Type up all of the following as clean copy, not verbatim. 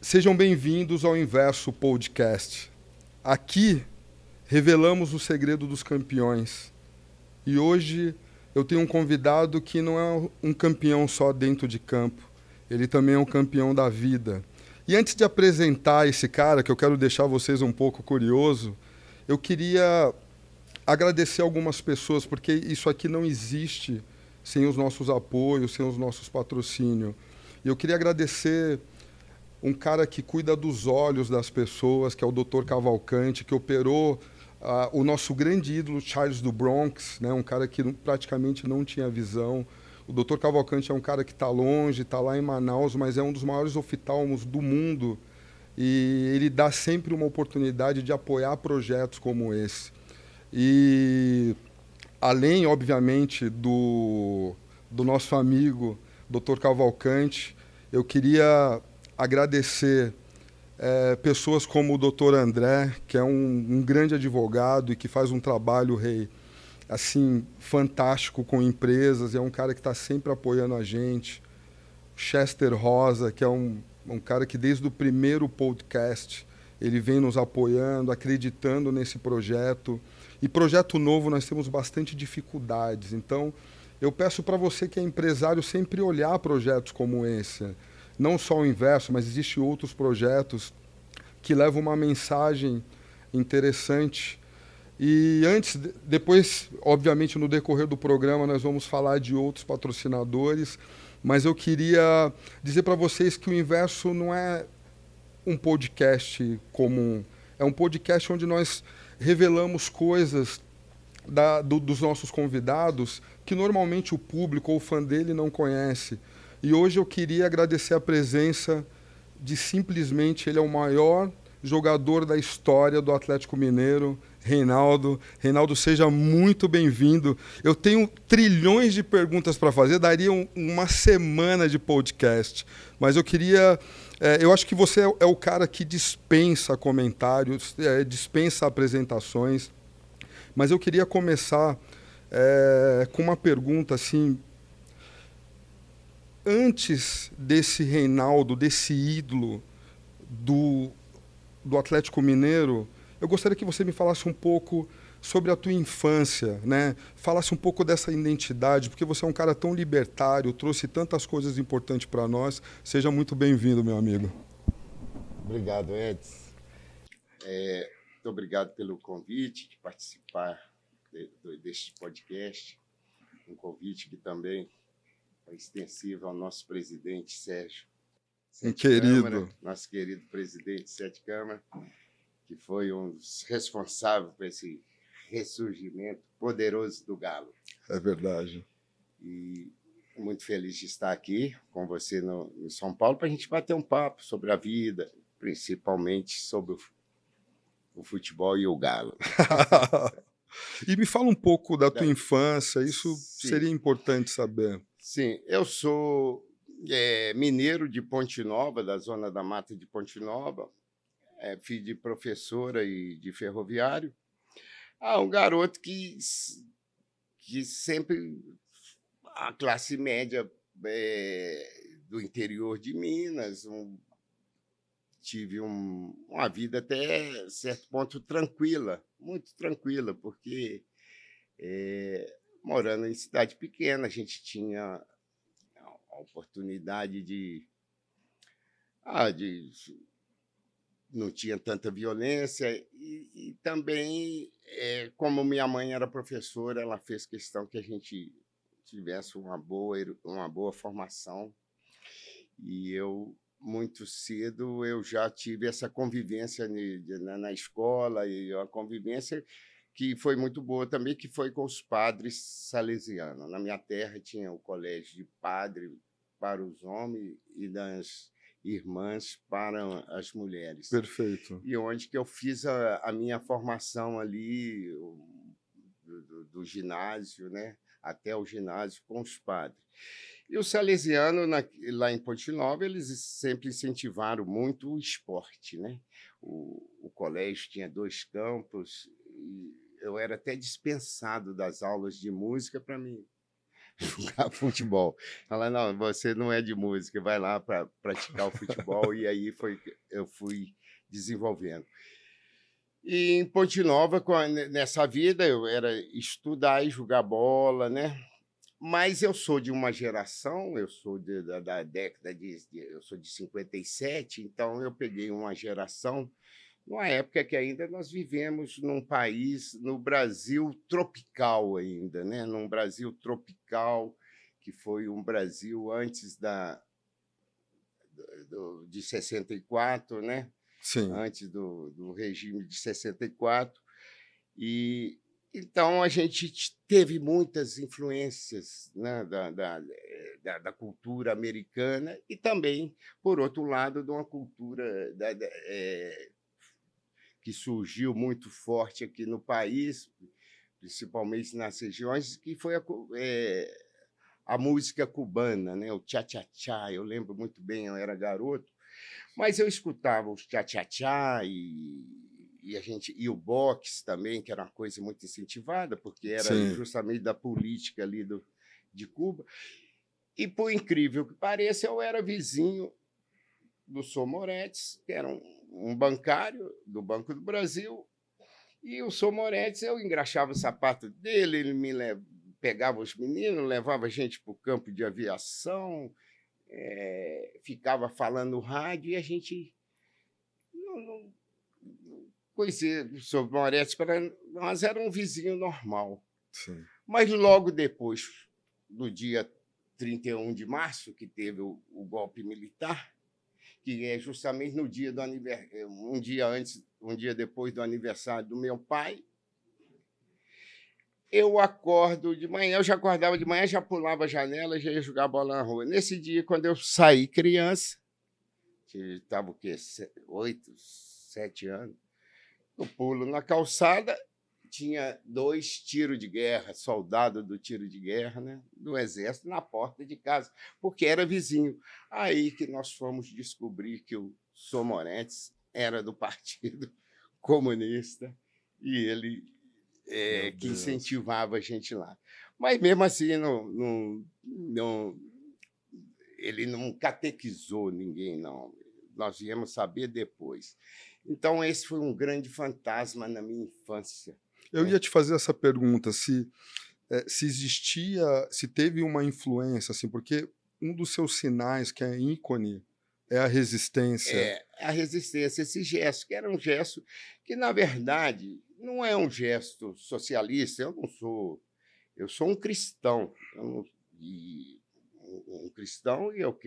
Sejam bem-vindos ao Inverso Podcast. Aqui revelamos o segredo dos campeões. E hoje eu tenho um convidado que não é um campeão só dentro de campo, ele também é um campeão da vida. E antes de apresentar esse cara, que eu quero deixar vocês um pouco curioso, eu queria agradecer algumas pessoas, porque isso aqui não existe sem os nossos apoios, sem os nossos patrocínios. E eu queria agradecer um cara que cuida dos olhos das pessoas, que é o Dr. Cavalcante, que operou o nosso grande ídolo Charles do Bronx, né? Um cara que praticamente não tinha visão. O Dr. Cavalcante é um cara que está longe, está lá em Manaus, mas é um dos maiores oftalmos do mundo e ele dá sempre uma oportunidade de apoiar projetos como esse. E além, obviamente, do nosso amigo Dr. Cavalcante, eu queria agradecer pessoas como o Dr. André, que é um grande advogado e que faz um trabalho, Rei, assim, fantástico com empresas, é um cara que está sempre apoiando a gente. Chester Rosa, que é um cara que desde o primeiro podcast ele vem nos apoiando, acreditando nesse projeto. E projeto novo nós temos bastante dificuldades. Então, eu peço para você que é empresário sempre olhar projetos como esse. Não só o Inverso, mas existem outros projetos que levam uma mensagem interessante. E depois, obviamente, no decorrer do programa, nós vamos falar de outros patrocinadores, mas eu queria dizer para vocês que o Inverso não é um podcast comum, é um podcast onde nós revelamos coisas dos nossos convidados que normalmente o público ou o fã dele não conhece. E hoje eu queria agradecer a presença de simplesmente ele é o maior jogador da história do Atlético Mineiro, Reinaldo. Reinaldo, seja muito bem-vindo. Eu tenho trilhões de perguntas para fazer, daria uma semana de podcast, mas eu queria... eu acho que você é o cara que dispensa comentários, dispensa apresentações, mas eu queria começar com uma pergunta assim. Antes desse Reinaldo, desse ídolo do Atlético Mineiro, eu gostaria que você me falasse um pouco sobre a tua infância, né? Falasse um pouco dessa identidade, porque você é um cara tão libertário, trouxe tantas coisas importantes para nós. Seja muito bem-vindo, meu amigo. Obrigado, Edson. Muito obrigado pelo convite de participar deste podcast, um convite que também é extensivo ao nosso presidente Sérgio Sete Câmara, Querido. nosso querido presidente Sete Câmara, que foi um dos responsáveis por esse ressurgimento poderoso do Galo. É verdade. E muito feliz de estar aqui com você em São Paulo para a gente bater um papo sobre a vida, principalmente sobre o futebol e o Galo. E me fala um pouco da tua Da- infância, isso Sim, seria importante saber. sim. Eu sou mineiro de Ponte Nova, da zona da Mata de Ponte Nova, filho de professora e de ferroviário. Um garoto que sempre a classe média do interior de Minas, tive uma vida até certo ponto tranquila, muito tranquila, porque morando em cidade pequena, a gente tinha a oportunidade de não tinha tanta violência e também, como minha mãe era professora, ela fez questão que a gente tivesse uma boa formação e eu muito cedo eu já tive essa convivência na escola e a convivência que foi muito boa também, que foi com os padres salesianos. Na minha terra tinha o colégio de padre para os homens e das irmãs para as mulheres. Perfeito. E onde que eu fiz a minha formação ali, do ginásio, né? Até o ginásio com os padres. E os salesianos, lá em Ponte Nova, eles sempre incentivaram muito o esporte, né? O colégio tinha 2 campos, e eu era até dispensado das aulas de música para mim jogar futebol. Ela, não, você não é de música, vai lá para praticar o futebol. E aí foi que eu fui desenvolvendo. E em Ponte Nova, nessa vida, eu era estudar e jogar bola, né? Mas eu sou de uma geração, eu sou da década eu sou de 57, então eu peguei uma geração numa época que ainda nós vivemos num país, no Brasil tropical ainda, né? Num Brasil tropical, que foi um Brasil antes de 64, né? Sim. Antes do regime de 64. E então a gente teve muitas influências, né, da cultura americana e também, por outro lado, de uma cultura que surgiu muito forte aqui no país, principalmente nas regiões, que foi a música cubana, né? O cha-cha-cha. Eu lembro muito bem, eu era garoto, mas eu escutava os cha-cha-cha e o boxe também, que era uma coisa muito incentivada, porque era Sim. justamente da política ali de Cuba. E, por incrível que pareça, eu era vizinho do Sô Moretti, que era um bancário do Banco do Brasil, e o Sô Moretti, eu engraxava o sapato dele, ele pegava os meninos, levava a gente para o campo de aviação, ficava falando no rádio, e a gente não conhecia o Sô Moretti, para nós era um vizinho normal. Sim. Mas logo depois, no dia 31 de março, que teve o golpe militar, que é justamente no dia do aniversário, um dia depois do aniversário do meu pai, eu acordo de manhã, eu já acordava de manhã, já pulava a janela, já ia jogar bola na rua. Nesse dia, quando eu saí criança, que estava o quê? 8, 7 anos, eu pulo na calçada, tinha 2 tiros de guerra, soldado do tiro de guerra, né, do Exército, na porta de casa, porque era vizinho. Aí que nós fomos descobrir que o Sô Moretti era do Partido Comunista e ele que incentivava a gente lá. Mas, mesmo assim, ele não catequizou ninguém, não. Nós viemos saber depois. Então, esse foi um grande fantasma na minha infância. Eu ia te fazer essa pergunta, se existia, se teve uma influência, assim, porque um dos seus sinais, que é ícone, é a resistência. A resistência, esse gesto, que era um gesto que, na verdade, não é um gesto socialista. Eu sou um cristão, um cristão, e eu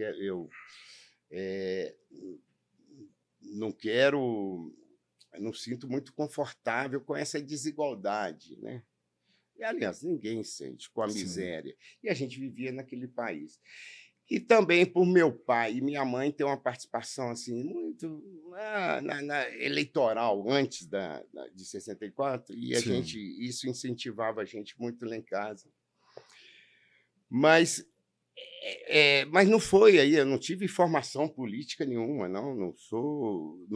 não sinto muito confortável com essa desigualdade, né? E, aliás, ninguém sente com a miséria. E a gente vivia naquele país. E também por meu pai e minha mãe ter uma participação assim muito na eleitoral antes de 64, e isso incentivava a gente muito lá em casa. Mas não foi aí, eu não tive formação política nenhuma, não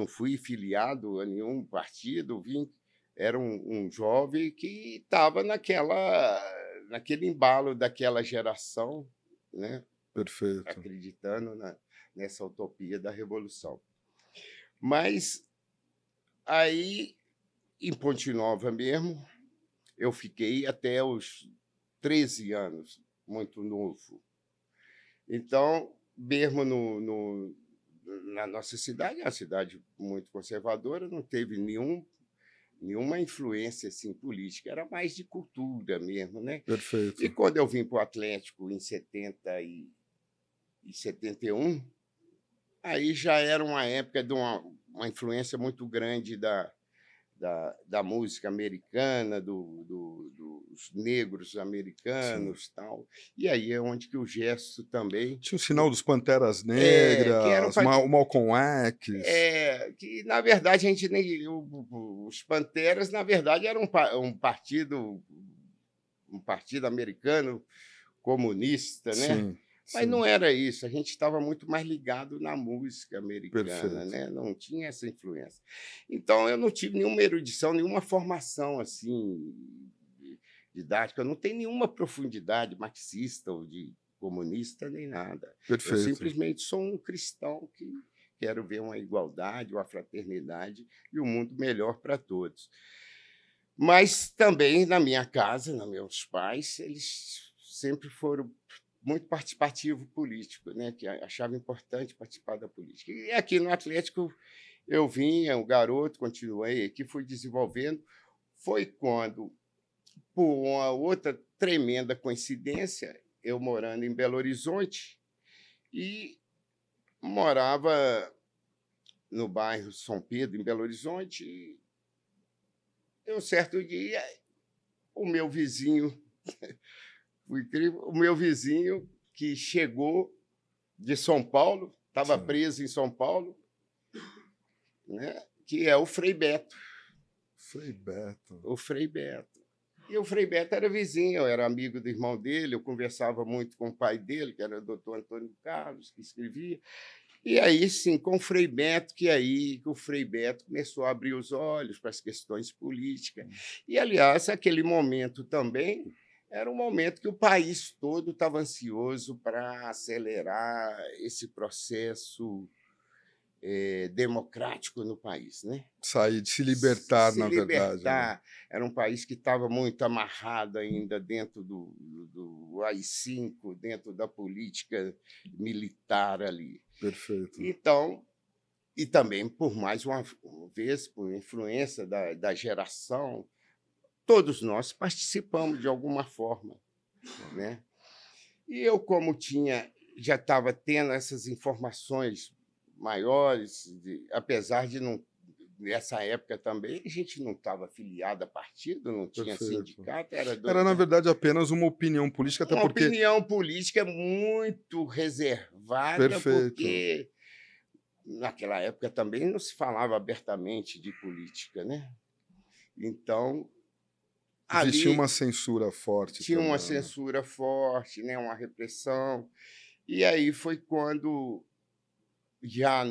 fui filiado a nenhum partido, era um jovem que estava naquele embalo daquela geração, né? Perfeito. Acreditando nessa utopia da revolução. Mas aí, em Ponte Nova mesmo, eu fiquei até os 13 anos, muito novo. Então, mesmo na nossa cidade, é uma cidade muito conservadora, não teve nenhuma influência assim, política, era mais de cultura mesmo, né? Perfeito. E quando eu vim para o Atlético em 71, aí já era uma época de uma influência muito grande da música americana, dos negros americanos, tal. E aí é onde que o gesto também... Tinha o sinal dos Panteras Negras, o Malcolm X. Que, na verdade, a gente nem... Os Panteras, na verdade, eram um partido americano comunista, né? Sim. Mas não era isso, a gente estava muito mais ligado na música americana, Perfeito. né? Não tinha essa influência. Então, eu não tive nenhuma erudição, nenhuma formação assim didática, não tem nenhuma profundidade marxista ou de comunista, nem nada. Eu Perfeito. simplesmente sou um cristão que quero ver uma igualdade, uma fraternidade e um mundo melhor para todos. Mas também na minha casa, nos meus pais, eles sempre foram muito participativo político, né? Que achava importante participar da política. E aqui no Atlético eu vinha, um garoto, continuei aqui, fui desenvolvendo. Foi quando, por uma outra tremenda coincidência, eu morando em Belo Horizonte e morava no bairro São Pedro, em Belo Horizonte, e um certo dia o meu vizinho, o meu vizinho que chegou de São Paulo, estava preso em São Paulo, né, que é o Frei Beto. Frei Beto. O Frei Beto. E o Frei Beto era vizinho, eu era amigo do irmão dele, eu conversava muito com o pai dele, que era o doutor Antônio Carlos, que escrevia. E aí, sim, com o Frei Beto, que o Frei Beto começou a abrir os olhos para as questões políticas. E, aliás, aquele momento também era um momento que o país todo estava ansioso para acelerar esse processo democrático no país, né? Sair, de se libertar, Se na verdade. libertar. Né? Era um país que estava muito amarrado ainda dentro do AI-5, dentro da política militar ali. Perfeito. Então, e também, por mais uma vez, por influência da geração, todos nós participamos de alguma forma, né? E eu, como já estava tendo essas informações maiores, apesar de não, nessa época também a gente não estava afiliado a partido, não tinha sindicato, era na verdade apenas uma opinião política, até porque opinião política muito reservada, porque naquela época também não se falava abertamente de política, né? Então existia uma censura forte. Tinha também, uma censura forte, né? Uma repressão. E aí foi quando, já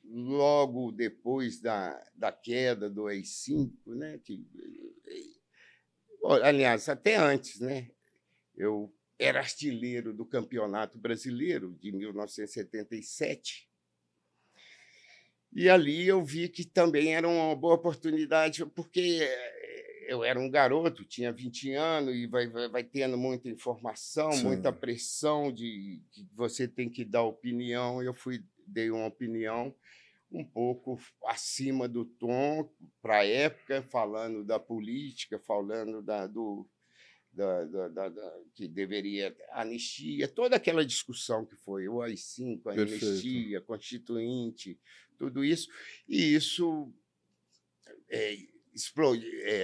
logo depois da queda do AI-5, né? Aliás, até antes, né? Eu era artilheiro do Campeonato Brasileiro de 1977. E ali eu vi que também era uma boa oportunidade, porque eu era um garoto, tinha 20 anos, e vai tendo muita informação, Sim. muita pressão de que você tem que dar opinião. Eu dei uma opinião um pouco acima do tom para a época, falando da política, falando que deveria anistia, toda aquela discussão que foi o AI-5, a anistia, constituinte, tudo isso. E isso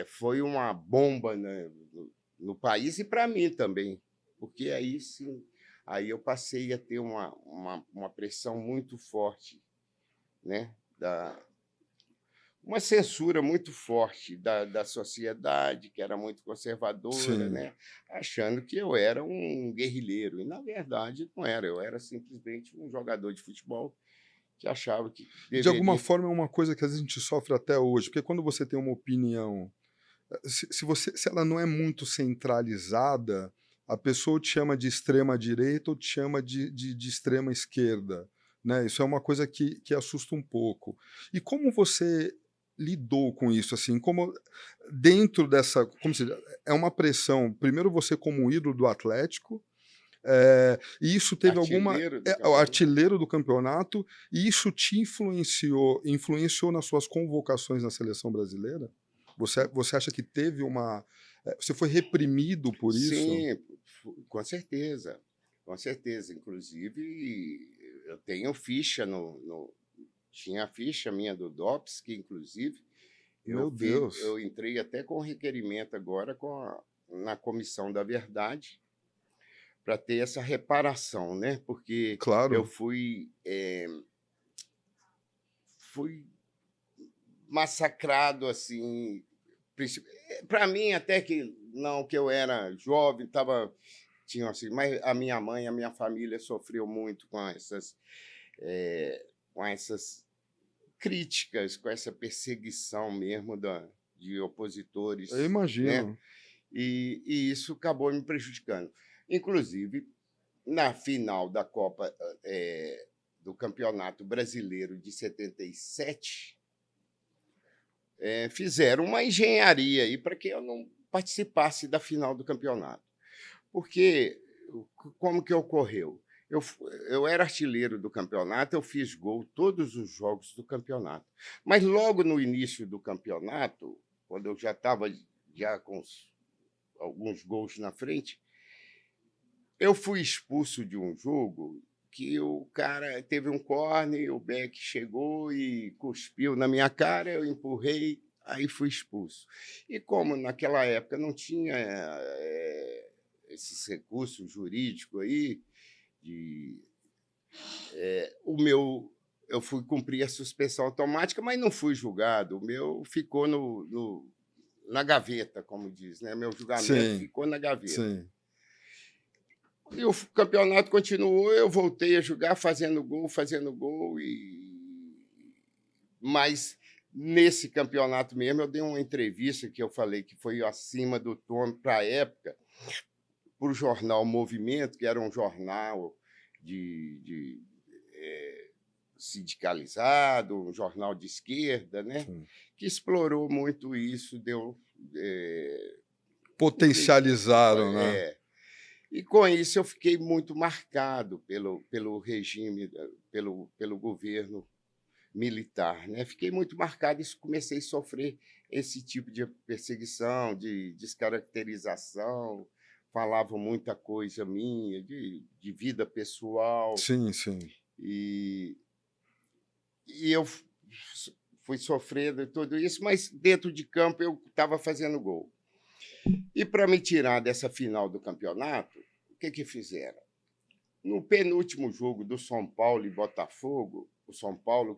foi uma bomba, né, no país e para mim também, porque aí sim, aí eu passei a ter uma pressão muito forte, né, uma censura muito forte da sociedade, que era muito conservadora, né, achando que eu era um guerrilheiro. E, na verdade, não era. Eu era simplesmente um jogador de futebol que achava que deveria... De alguma forma, é uma coisa que às vezes a gente sofre até hoje, porque quando você tem uma opinião, se ela não é muito centralizada, a pessoa te chama de extrema-direita ou te chama de extrema-esquerda. Né? Isso é uma coisa que assusta um pouco. E como você lidou com isso, assim, como dentro dessa, é uma pressão, primeiro você como ídolo do Atlético, e isso teve artilheiro do campeonato, e isso te influenciou nas suas convocações na seleção brasileira? Você acha que teve você foi reprimido por isso? Sim, com certeza, com certeza. Inclusive, eu tenho ficha tinha a ficha minha do DOPS, que, inclusive, eu entrei até com requerimento agora na Comissão da Verdade para ter essa reparação, né? Porque eu fui massacrado, assim, para mim, até que eu era jovem, tinha assim, mas a minha mãe, a minha família sofreu muito com essas críticas, com essa perseguição mesmo de opositores. Eu imagino. Né? e isso acabou me prejudicando. Inclusive, na final da Copa do Campeonato Brasileiro de 77, fizeram uma engenharia aí para que eu não participasse da final do campeonato. Porque, como que ocorreu? Eu era artilheiro do campeonato, eu fiz gol todos os jogos do campeonato. Mas logo no início do campeonato, quando eu já estava com alguns gols na frente, eu fui expulso de um jogo que o cara teve um córner, o Beck chegou e cuspiu na minha cara, eu empurrei, aí fui expulso. E como naquela época não tinha esses recursos jurídicos aí, eu fui cumprir a suspensão automática, mas não fui julgado. O meu ficou na gaveta, como diz, né? Meu julgamento ficou na gaveta. Sim. E o campeonato continuou, eu voltei a jogar fazendo gol, mas nesse campeonato mesmo eu dei uma entrevista que eu falei que foi acima do tom para a época, para o jornal Movimento, que era um jornal sindicalizado, um jornal de esquerda, né? Que explorou muito isso, potencializaram, né? E, com isso, eu fiquei muito marcado pelo regime, pelo governo militar, né? Fiquei muito marcado e comecei a sofrer esse tipo de perseguição, de descaracterização, falavam muita coisa minha, de vida pessoal. Sim, sim. E eu fui sofrendo tudo isso, mas dentro de campo eu estava fazendo gol. E para me tirar dessa final do campeonato, o que fizeram? No penúltimo jogo do São Paulo e Botafogo, o São Paulo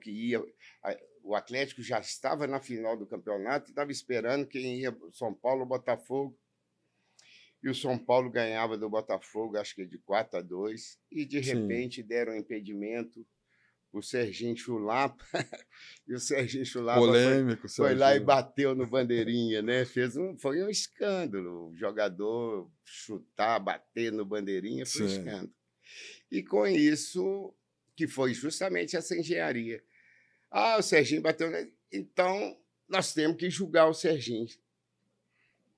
o Atlético já estava na final do campeonato, estava esperando quem ia, São Paulo ou Botafogo, e o São Paulo ganhava do Botafogo, acho que de 4-2, e de repente deram um impedimento o Serginho Chulapa, e o Serginho Chulapa foi lá e bateu no bandeirinha, né? Foi um escândalo. O jogador chutar, bater no bandeirinha foi um escândalo. E com isso, que foi justamente essa engenharia. O Serginho bateu. Então, nós temos que julgar o Serginho.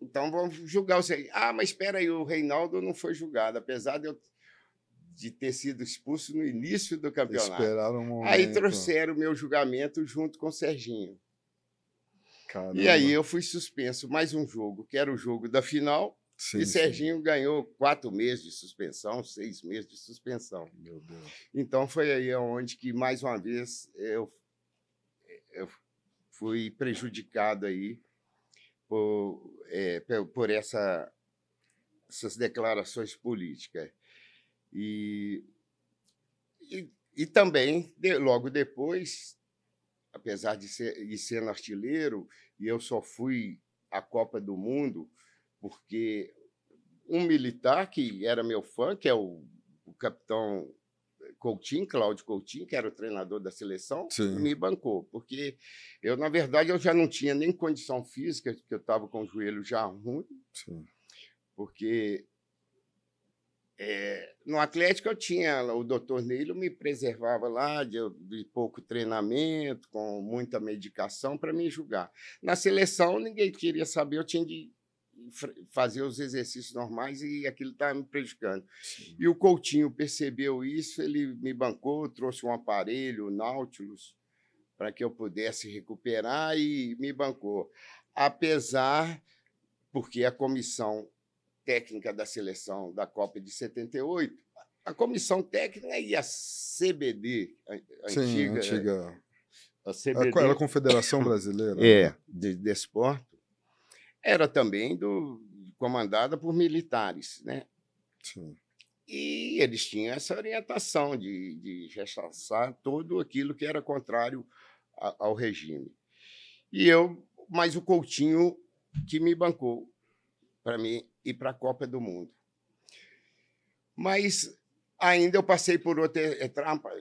Então, vamos julgar o Serginho. Mas espera aí, o Reinaldo não foi julgado, apesar de ter sido expulso no início do campeonato. Esperaram um momento. Aí trouxeram o meu julgamento junto com o Serginho. Caramba. E aí eu fui suspenso mais um jogo, que era o jogo da final, e Serginho ganhou 4 meses de suspensão, 6 meses de suspensão. Meu Deus. Então foi aí onde que, mais uma vez, eu fui prejudicado aí por essas declarações políticas. E também, logo depois, apesar de ser artilheiro, e eu só fui à Copa do Mundo porque um militar que era meu fã, que é o capitão Coutinho, Cláudio Coutinho, que era o treinador da seleção, me bancou, porque na verdade, eu já não tinha nem condição física, porque eu estava com o joelho já ruim, porque no Atlético eu tinha o doutor Neilo me preservava lá de pouco treinamento, com muita medicação para me julgar. Na seleção ninguém queria saber, eu tinha de fazer os exercícios normais e aquilo estava me prejudicando. E o Coutinho percebeu isso, ele me bancou, trouxe um aparelho, o Nautilus, para que eu pudesse recuperar e me bancou. Porque a comissão técnica da seleção da Copa de 78, a comissão técnica e a CBD, antiga. A CBD, era a Confederação Brasileira. de desporto, era também comandada por militares, né? Sim. E eles tinham essa orientação de rechaçar tudo aquilo que era contrário ao regime. Mas o Coutinho que me bancou para mim ir para a Copa do Mundo. Mas ainda eu passei por outra etapa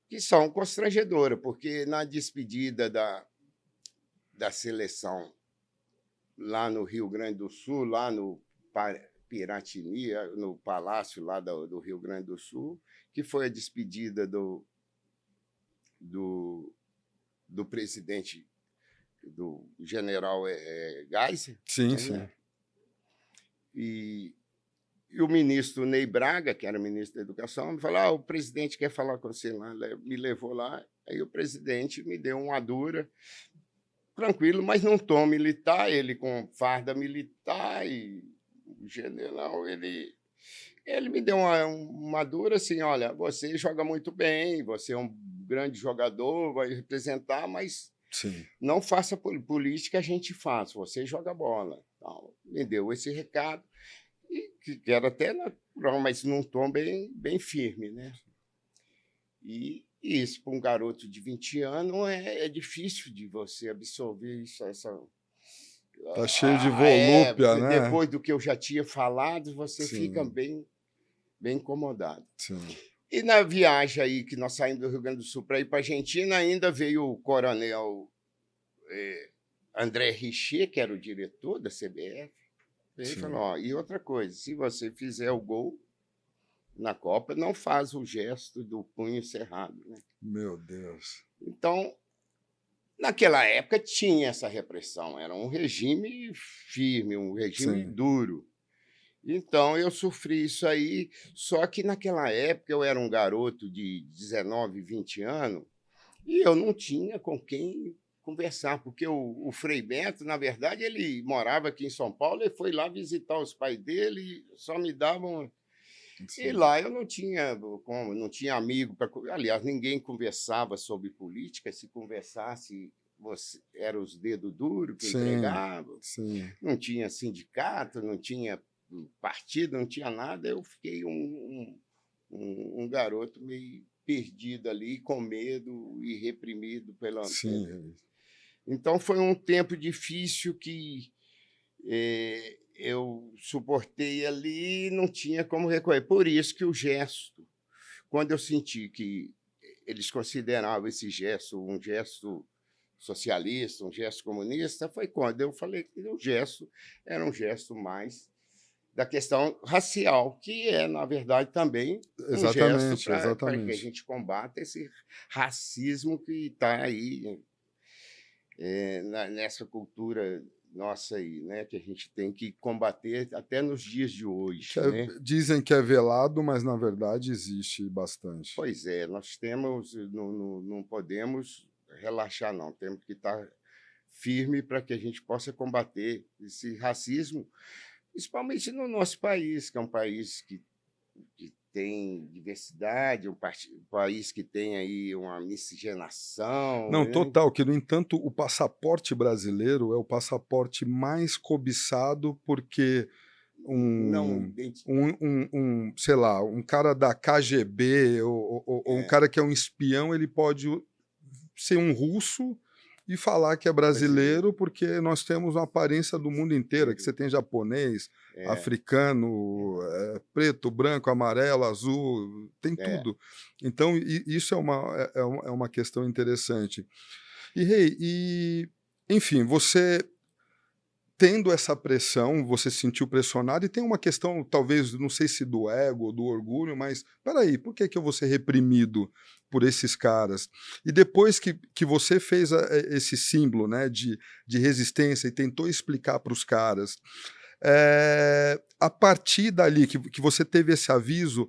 que são constrangedoras, porque na despedida da seleção lá no Rio Grande do Sul, lá no Piratini, no Palácio lá do Rio Grande do Sul, que foi a despedida do presidente, do general Geisel, Sim, né? sim. E o ministro Ney Braga, que era ministro da Educação, me falou: o presidente quer falar com você lá. Me levou lá, aí o presidente me deu uma dura, tranquilo, mas num tom militar, ele com farda militar, e o general, ele me deu uma dura assim: olha, você joga muito bem, você é um grande jogador, vai representar, mas Sim. não faça política, a gente faz, você joga bola. Então, me deu esse recado, e que era até natural, mas num tom bem firme, né? E isso, para um garoto de 20 anos, é difícil de você absorver isso, Tá cheio de volúpia, né? depois do que eu já tinha falado, você fica Sim, bem incomodado. sim. E na viagem aí, que nós saímos do Rio Grande do Sul para ir para a Argentina, ainda veio o coronel André Richer, que era o diretor da CBF. Ele Sim. falou: ó, e outra coisa, se você fizer o gol na Copa, não faz o gesto do punho cerrado, né? Meu Deus. Então, naquela época tinha essa repressão, era um regime firme, um regime Sim. duro. Então, eu sofri isso aí, só que naquela época eu era um garoto de 19, 20 anos, e eu não tinha com quem conversar, porque o Frei Bento, na verdade, ele morava aqui em São Paulo e foi lá visitar os pais dele, e só me davam. E Sim. lá eu não tinha não tinha amigo para. Aliás, ninguém conversava sobre política. Se conversasse, era os dedos duros que Sim, entregavam. sim. Não tinha sindicato, não tinha partido, não tinha nada. Eu fiquei um garoto meio perdido ali, com medo e reprimido pela. Sim. Então foi um tempo difícil que eu suportei ali e não tinha como recorrer. Por isso que o gesto, quando eu senti que eles consideravam esse gesto um gesto socialista, um gesto comunista, foi quando eu falei que o gesto era um gesto mais da questão racial, que é, na verdade, também um gesto Exatamente, para que a exatamente. gente combata esse racismo que está aí nessa cultura nossa aí, né, que a gente tem que combater até nos dias de hoje, né? Dizem que é velado, mas na verdade existe bastante. Pois é, nós temos, não podemos relaxar, não, temos que estar firme para que a gente possa combater esse racismo, principalmente no nosso país, que é um país que tem diversidade, um país que tem aí uma miscigenação, Não, né? total, que no entanto o passaporte brasileiro é o passaporte mais cobiçado porque Não, um, sei lá, um cara da KGB ou um cara que é um espião, ele pode ser um russo e falar que é brasileiro. brasileiro porque nós temos uma aparência do mundo inteiro, que você tem japonês, É, africano, preto, branco, amarelo, azul, tem é. tudo. Então, isso é uma questão interessante. E, Rei, enfim, você tendo essa pressão, você se sentiu pressionado, e tem uma questão, talvez, não sei se do ego, do orgulho, mas peraí, por que eu vou ser reprimido por esses caras? E depois que você fez esse símbolo, né, de resistência e tentou explicar para os caras, a partir dali que você teve esse aviso,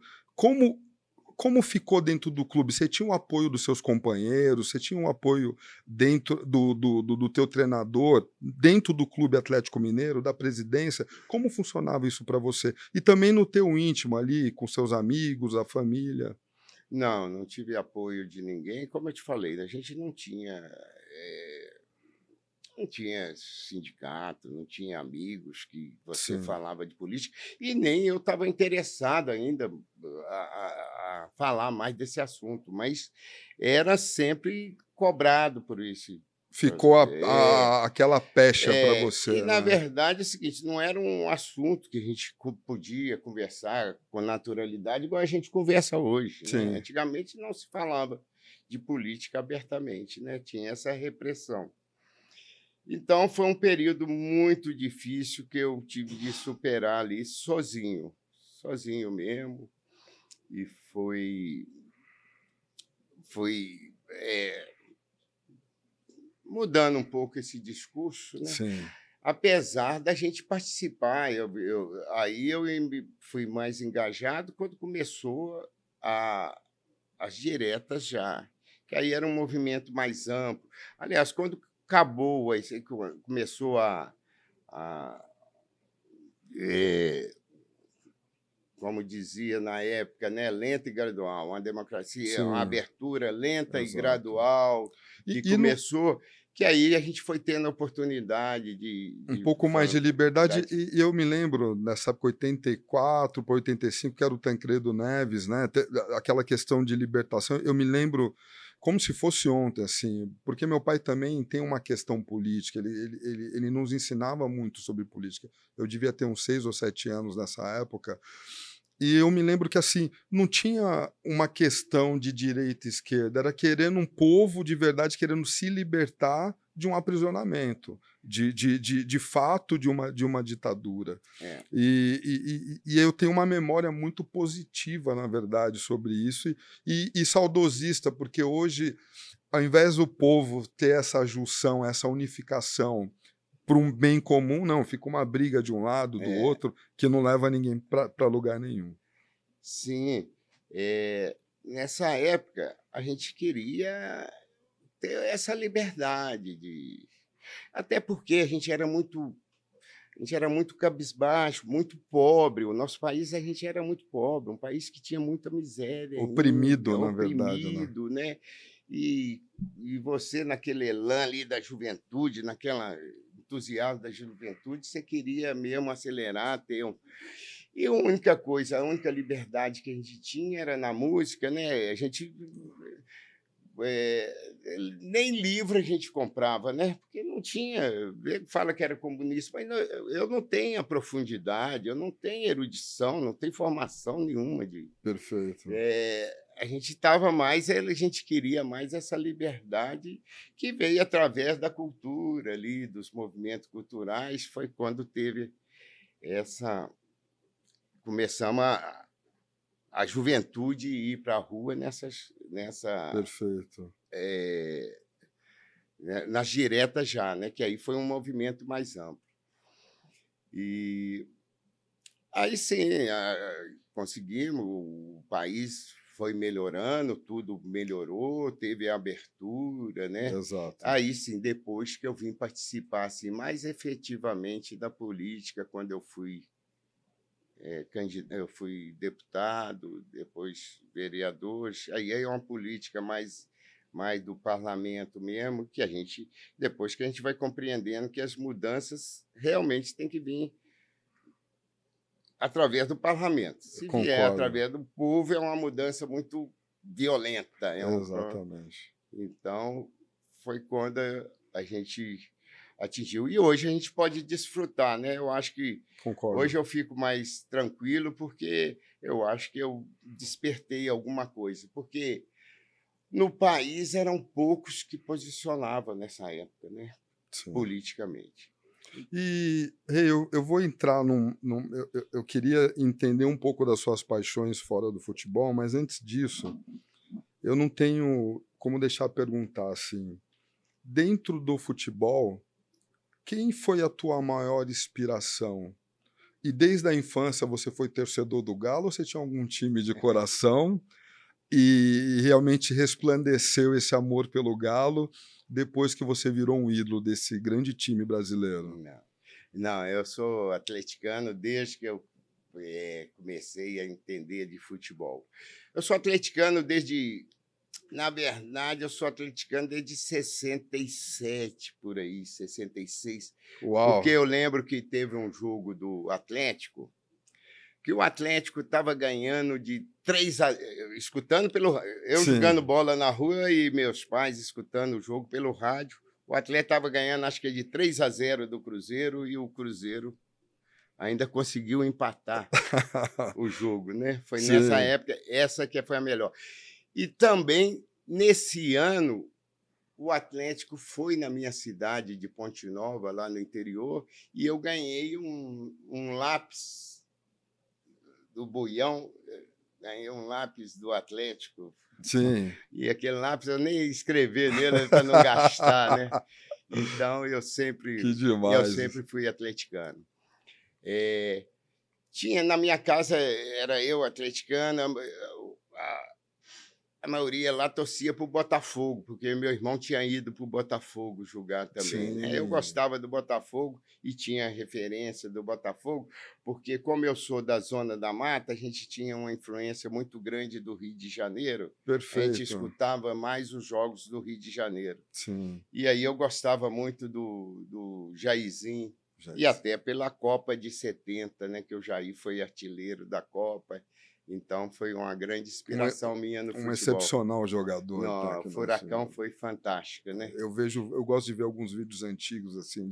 como ficou dentro do clube? Você tinha o apoio dos seus companheiros? Você tinha um apoio dentro do teu treinador, dentro do Clube Atlético Mineiro, da presidência? Como funcionava isso para você? E também no teu íntimo ali, com seus amigos, a família? Não, não tive apoio de ninguém. Como eu te falei, a gente não tinha sindicato, não tinha amigos que você Sim, falava de política, e nem eu estava interessado ainda a falar mais desse assunto, mas era sempre cobrado por isso. ficou É, aquela pecha para você, e, na né? verdade, é o seguinte, não era um assunto que a gente podia conversar com naturalidade igual a gente conversa hoje, né? Sim, Antigamente não se falava de política abertamente, né? Tinha essa repressão. Então, foi um período muito difícil que eu tive de superar ali sozinho mesmo, e foi mudando um pouco esse discurso, né? Sim, Apesar da gente participar, aí eu fui mais engajado quando começou a as diretas já, que aí era um movimento mais amplo. Aliás, quando acabou, esse começou a eh, como dizia na época, né, lenta e gradual, uma democracia, uma sim, abertura lenta e exato. gradual, que E no, começou, que aí a gente foi tendo a oportunidade um de pouco mais de liberdade, oportunidade. e eu me lembro nessa época 84 para 85, que era o Tancredo Neves, né? Aquela questão de libertação, eu me lembro como se fosse ontem, assim, porque meu pai também tem uma questão política, ele nos ensinava muito sobre política. Eu devia ter uns 6 ou 7 anos nessa época, e eu me lembro que, assim, não tinha uma questão de direita e esquerda, era querendo um povo de verdade querendo se libertar de um aprisionamento, de fato de uma ditadura. É, E eu tenho uma memória muito positiva, na verdade, sobre isso, e saudosista, porque hoje, ao invés do povo ter essa junção, essa unificação para um bem comum, não, fica uma briga de um lado, do é, outro, que não leva ninguém para lugar nenhum. sim. Nessa época, a gente queria ter essa liberdade de, até porque a gente era muito cabisbaixo, muito pobre. O nosso país, a gente era muito pobre, um país que tinha muita miséria Oprimido, ainda, na verdade, né. oprimido, né? E, e você, naquele elan ali da juventude, naquela entusiasmo da juventude, você queria mesmo acelerar, ter um. E a única coisa, a única liberdade que a gente tinha era na música, né? A gente nem livro a gente comprava, né? Porque não tinha. Ele fala que era comunista, mas eu não tenho a profundidade, eu não tenho erudição, não tenho formação nenhuma de. Perfeito. A gente estava mais, a gente queria mais essa liberdade que veio através da cultura ali, dos movimentos culturais. Foi quando teve essa. Começamos a juventude ir para a rua Perfeito. eh, né, nas diretas já, né, que aí foi um movimento mais amplo. E aí sim, conseguimos, o país foi melhorando, tudo melhorou, teve a abertura, né. Exato. Aí sim, depois que eu vim participar, assim, mais efetivamente da política, quando eu fui deputado, depois vereador, aí é uma política mais do parlamento mesmo, que a gente, depois que a gente vai compreendendo que as mudanças realmente têm que vir através do parlamento. Se vier Concordo. através do povo, é uma mudança muito violenta. Exatamente. Então, foi quando a gente atingiu. E hoje a gente pode desfrutar, né? Eu acho que hoje Concordo. eu fico mais tranquilo porque eu acho que eu despertei alguma coisa. Porque no país eram poucos que posicionavam nessa época, né? Sim. Politicamente. E, Rei, eu vou entrar eu queria entender um pouco das suas paixões fora do futebol, mas antes disso, eu não tenho como deixar perguntar, assim, dentro do futebol, quem foi a tua maior inspiração? E desde a infância você foi torcedor do Galo ou você tinha algum time de coração e realmente resplandeceu esse amor pelo Galo depois que você virou um ídolo desse grande time brasileiro? Não. Não, eu sou atleticano desde que eu comecei a entender de futebol. Eu sou atleticano desde. Na verdade, eu sou atleticano desde 67, por aí, 66. Porque Uau! eu lembro que teve um jogo do Atlético, que o Atlético estava ganhando de 3 a. Escutando pelo. Eu jogando Sim. bola na rua e meus pais escutando o jogo pelo rádio. O Atlético estava ganhando, acho que de 3-0 do Cruzeiro, e o Cruzeiro ainda conseguiu empatar o jogo, né? Foi nessa Sim. época, essa que foi a melhor. E também, nesse ano, o Atlético foi na minha cidade de Ponte Nova, lá no interior, e eu ganhei um lápis do Buião, ganhei um lápis do Atlético. Sim. E aquele lápis eu nem ia escrever nele para não gastar, né? Então eu Que sempre demais. fui atleticano. Tinha na minha casa, era eu atleticano, a maioria lá torcia para o Botafogo, porque meu irmão tinha ido para o Botafogo jogar também, né? Eu Sim. gostava do Botafogo e tinha referência do Botafogo, porque como eu sou da Zona da Mata, a gente tinha uma influência muito grande do Rio de Janeiro. A gente Perfeito. escutava mais os jogos do Rio de Janeiro. Sim. E aí eu gostava muito do Jairzinho, e até pela Copa de 70, né, que o Jair foi artilheiro da Copa. Então, foi uma grande inspiração minha no futebol. Um excepcional jogador. Não, o Furacão foi fantástico, né? Eu gosto de ver alguns vídeos antigos, assim,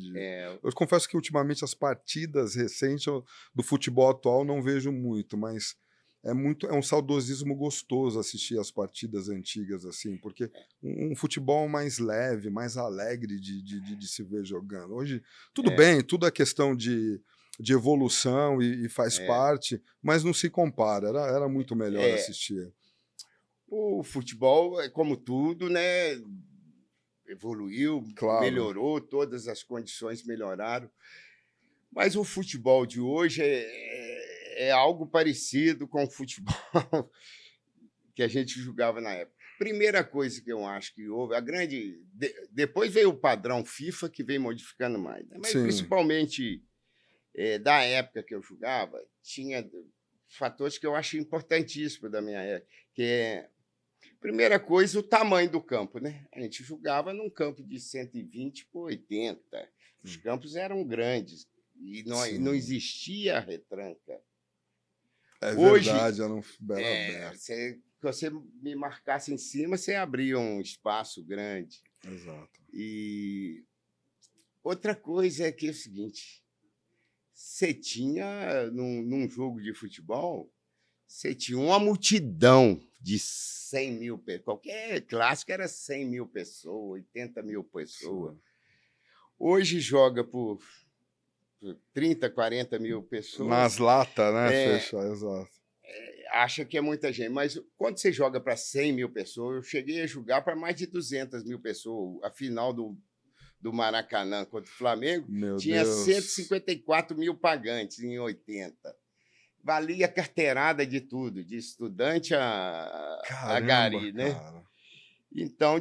Eu confesso que, ultimamente, as partidas recentes do futebol atual não vejo muito, mas é um saudosismo gostoso assistir as partidas antigas, assim, porque um futebol mais leve, mais alegre de se ver jogando. Hoje, tudo bem, tudo é questão de evolução e faz parte, mas não se compara. Era muito melhor assistir. O futebol, como tudo, né, evoluiu, Claro. melhorou, todas as condições melhoraram. Mas o futebol de hoje é algo parecido com o futebol que a gente jogava na época. Primeira coisa que eu acho que houve, depois veio o padrão FIFA, que vem modificando mais, né? Mas Sim. principalmente da época que eu jogava, tinha fatores que eu acho importantíssimos da minha época, que é, primeira coisa, o tamanho do campo, né? A gente jogava num campo de 120 por 80. Os campos eram grandes e não existia retranca. Hoje, verdade, era aberto. Se você me marcasse em cima, você abria um espaço grande. Exato. E outra coisa é que é o seguinte, você tinha, num jogo de futebol, você tinha uma multidão de 100 mil pessoas. Qualquer clássico era 100 mil pessoas, 80 mil pessoas. Sim. Hoje joga por 30, 40 mil pessoas. Nas latas, né? Fecha, exato. Acha que é muita gente, mas quando você joga para 100 mil pessoas, eu cheguei a jogar para mais de 200 mil pessoas. A final do Maracanã contra o Flamengo tinha 154 mil pagantes em 80. Valia carteirada de tudo, de estudante a gari, né? Cara. Então,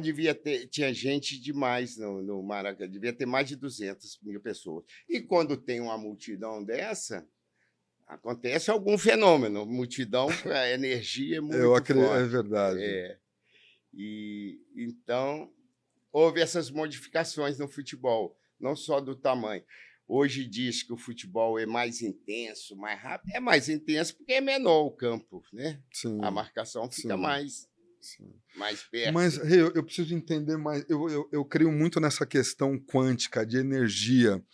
tinha gente demais no Maracanã, devia ter mais de 200 mil pessoas. E quando tem uma multidão dessa, acontece algum fenômeno. Multidão, a energia é muito forte. É verdade. E, então, houve essas modificações no futebol, não só do tamanho. Hoje diz que o futebol é mais intenso, mais rápido. É mais intenso porque é menor o campo, né? Sim, a marcação fica mais perto. Mas, Rei, eu preciso entender mais. Eu creio muito nessa questão quântica de energia.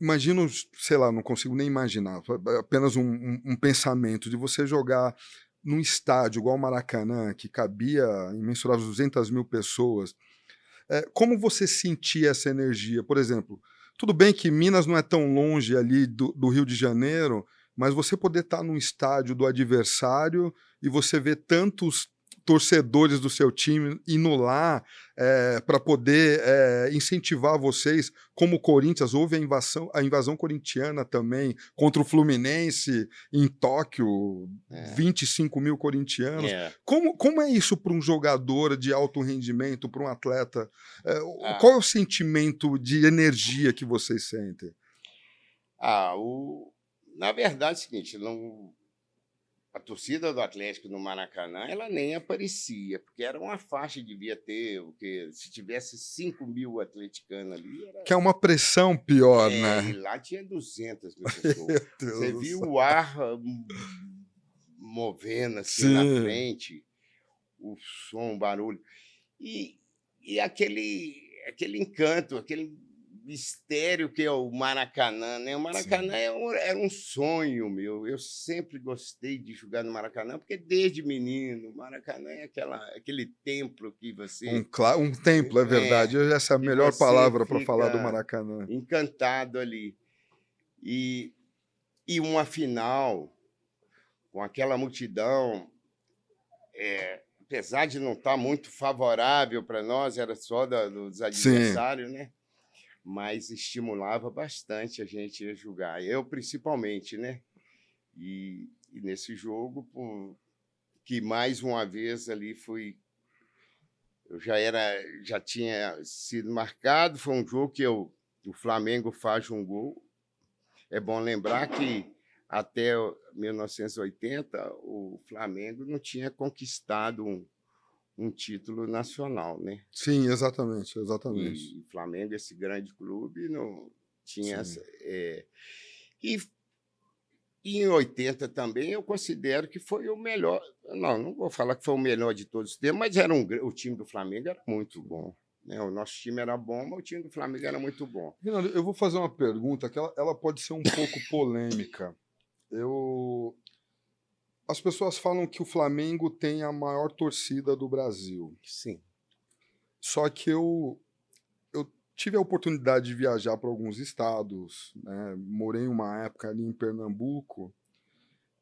Imagino, sei lá, não consigo nem imaginar, apenas um pensamento de você jogar num estádio igual o Maracanã, que cabia imensuráveis 200 mil pessoas. Como você sentia essa energia? Por exemplo, tudo bem que Minas não é tão longe ali do Rio de Janeiro, mas você poder estar num estádio do adversário e você ver tantos torcedores do seu time indo lá para poder incentivar vocês, como o Corinthians, houve a invasão corintiana também, contra o Fluminense em Tóquio, 25 mil corintianos. Como é isso para um jogador de alto rendimento, para um atleta? Qual é o sentimento de energia que vocês sentem? Na verdade é o seguinte, a torcida do Atlético no Maracanã, ela nem aparecia, porque era uma faixa, devia ter, porque se tivesse 5 mil atleticanos ali... Que é uma pressão pior, né? E lá tinha 200 mil pessoas. Você viu o ar movendo assim na frente, o som, o barulho. E aquele encanto, aquele mistério que é o Maracanã, né? O Maracanã era um sonho meu. Eu sempre gostei de jogar no Maracanã, porque desde menino, o Maracanã é aquele templo que você Um templo, é verdade. Essa é a que melhor você palavra para falar do fica Maracanã. encantado ali. E, e uma final com aquela multidão, apesar de não estar muito favorável para nós, era só dos adversários, né? Mas estimulava bastante a gente a jogar. Eu, principalmente, né? E nesse jogo, que mais uma vez ali eu já tinha sido marcado, foi um jogo que o Flamengo faz um gol. É bom lembrar que até 1980 o Flamengo não tinha conquistado um título nacional, né? Sim, exatamente, exatamente. E o Flamengo, esse grande clube, não tinha essa. E em 80 também eu considero que foi o melhor. Não vou falar que foi o melhor de todos os tempos, mas o time do Flamengo era muito bom. Né? O nosso time era bom, mas o time do Flamengo era muito bom. Rinaldo, eu vou fazer uma pergunta que ela pode ser um pouco polêmica. As pessoas falam que o Flamengo tem a maior torcida do Brasil. Sim. Só que eu tive a oportunidade de viajar para alguns estados, né? Morei uma época ali em Pernambuco.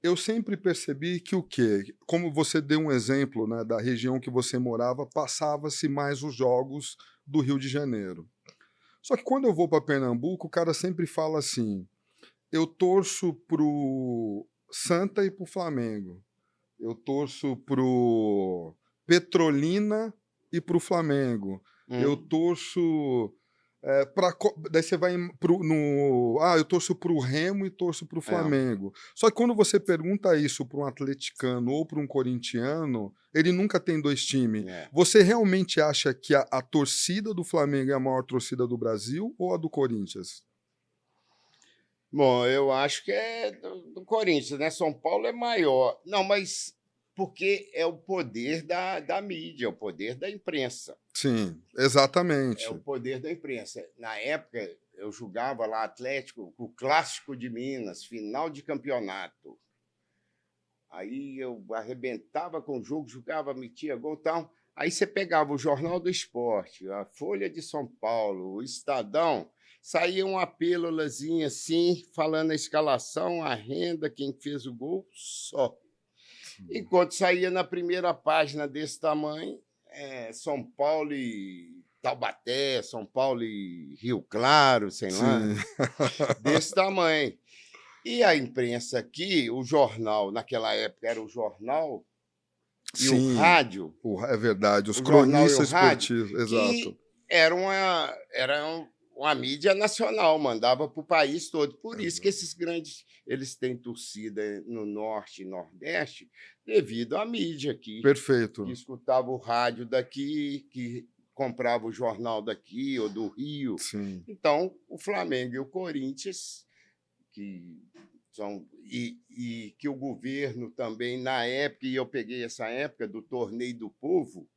Eu sempre percebi que o quê? Como você deu um exemplo, né, da região que você morava, passava-se mais os jogos do Rio de Janeiro. Só que quando eu vou para Pernambuco, o cara sempre fala assim: eu torço pro Santa e pro Flamengo. Eu torço pro Petrolina e pro Flamengo. Eu torço daí você vai eu torço pro Remo e torço pro Flamengo. Só que quando você pergunta isso para um atleticano ou para um corintiano, ele nunca tem dois times. Você realmente acha que a torcida do Flamengo é a maior torcida do Brasil ou a do Corinthians? Bom, eu acho que é do Corinthians, né? São Paulo é maior. Não, mas porque é o poder da mídia, é o poder da imprensa. Sim, exatamente. É o poder da imprensa. Na época, eu jogava lá Atlético, o Clássico de Minas, final de campeonato. Aí eu arrebentava com o jogo, jogava, metia gol e tal. Aí você pegava o Jornal do Esporte, a Folha de São Paulo, o Estadão, saía uma pílulazinha assim, falando a escalação, a renda, quem fez o gol, só. Enquanto saía na primeira página desse tamanho, São Paulo e Taubaté, São Paulo e Rio Claro, sei lá, desse tamanho. E a imprensa aqui, o jornal, naquela época era o jornal e o rádio. É verdade, os cronistas esportivos, exato. Era uma mídia nacional, mandava para o país todo. Por isso que esses grandes, eles têm torcida no Norte e Nordeste, devido à mídia aqui. Perfeito. Que escutava o rádio daqui, que comprava o jornal daqui ou do Rio. Sim. Então, o Flamengo e o Corinthians, que são e que o governo também, na época, e eu peguei essa época do Torneio do Povo,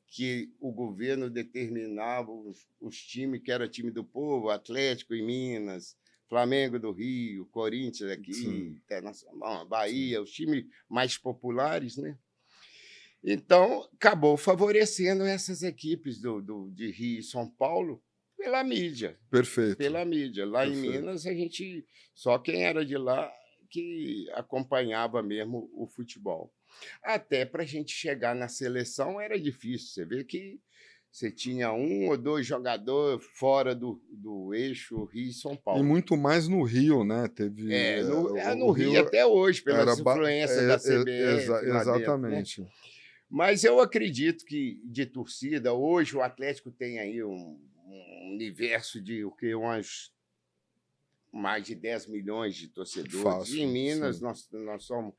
que o governo determinava os times que era time do povo, Atlético em Minas, Flamengo do Rio, Corinthians aqui, Internacional, Bahia, os times mais populares, né? Então, acabou favorecendo essas equipes de Rio e São Paulo pela mídia. Perfeito. Pela mídia. Lá em Minas, só quem era de lá que acompanhava mesmo o futebol. Até para a gente chegar na seleção era difícil. Você vê que você tinha um ou dois jogadores fora do eixo Rio e São Paulo. E muito mais no Rio, né? No Rio até hoje, pelas influências da CBF. Exatamente. Dentro, né? Mas eu acredito que de torcida, hoje o Atlético tem aí um universo de mais de 10 milhões de torcedores. Fácil, e em Minas, nós somos...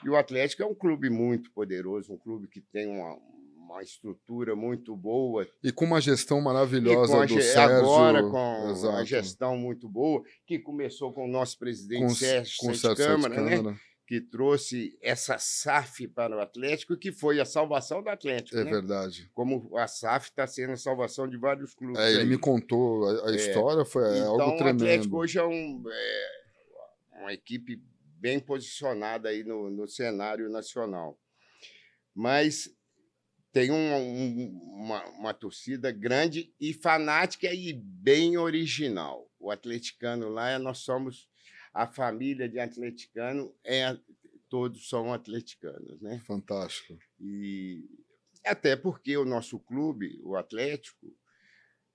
E o Atlético é um clube muito poderoso, um clube que tem uma estrutura muito boa. E com uma gestão maravilhosa do Sérgio. Agora, com a gestão muito boa, que começou com o nosso presidente Sérgio Câmara, né? que trouxe essa SAF para o Atlético, que foi a salvação do Atlético. É né? verdade. Como a SAF está sendo a salvação de vários clubes. Ele me contou, a história foi algo então, tremendo. O Atlético hoje é uma equipe bem posicionada aí no cenário nacional. Mas tem uma torcida grande e fanática e bem original. O atleticano lá, nós somos a família de atleticano, todos são atleticanos. Né? Fantástico. E até porque o nosso clube, o Atlético,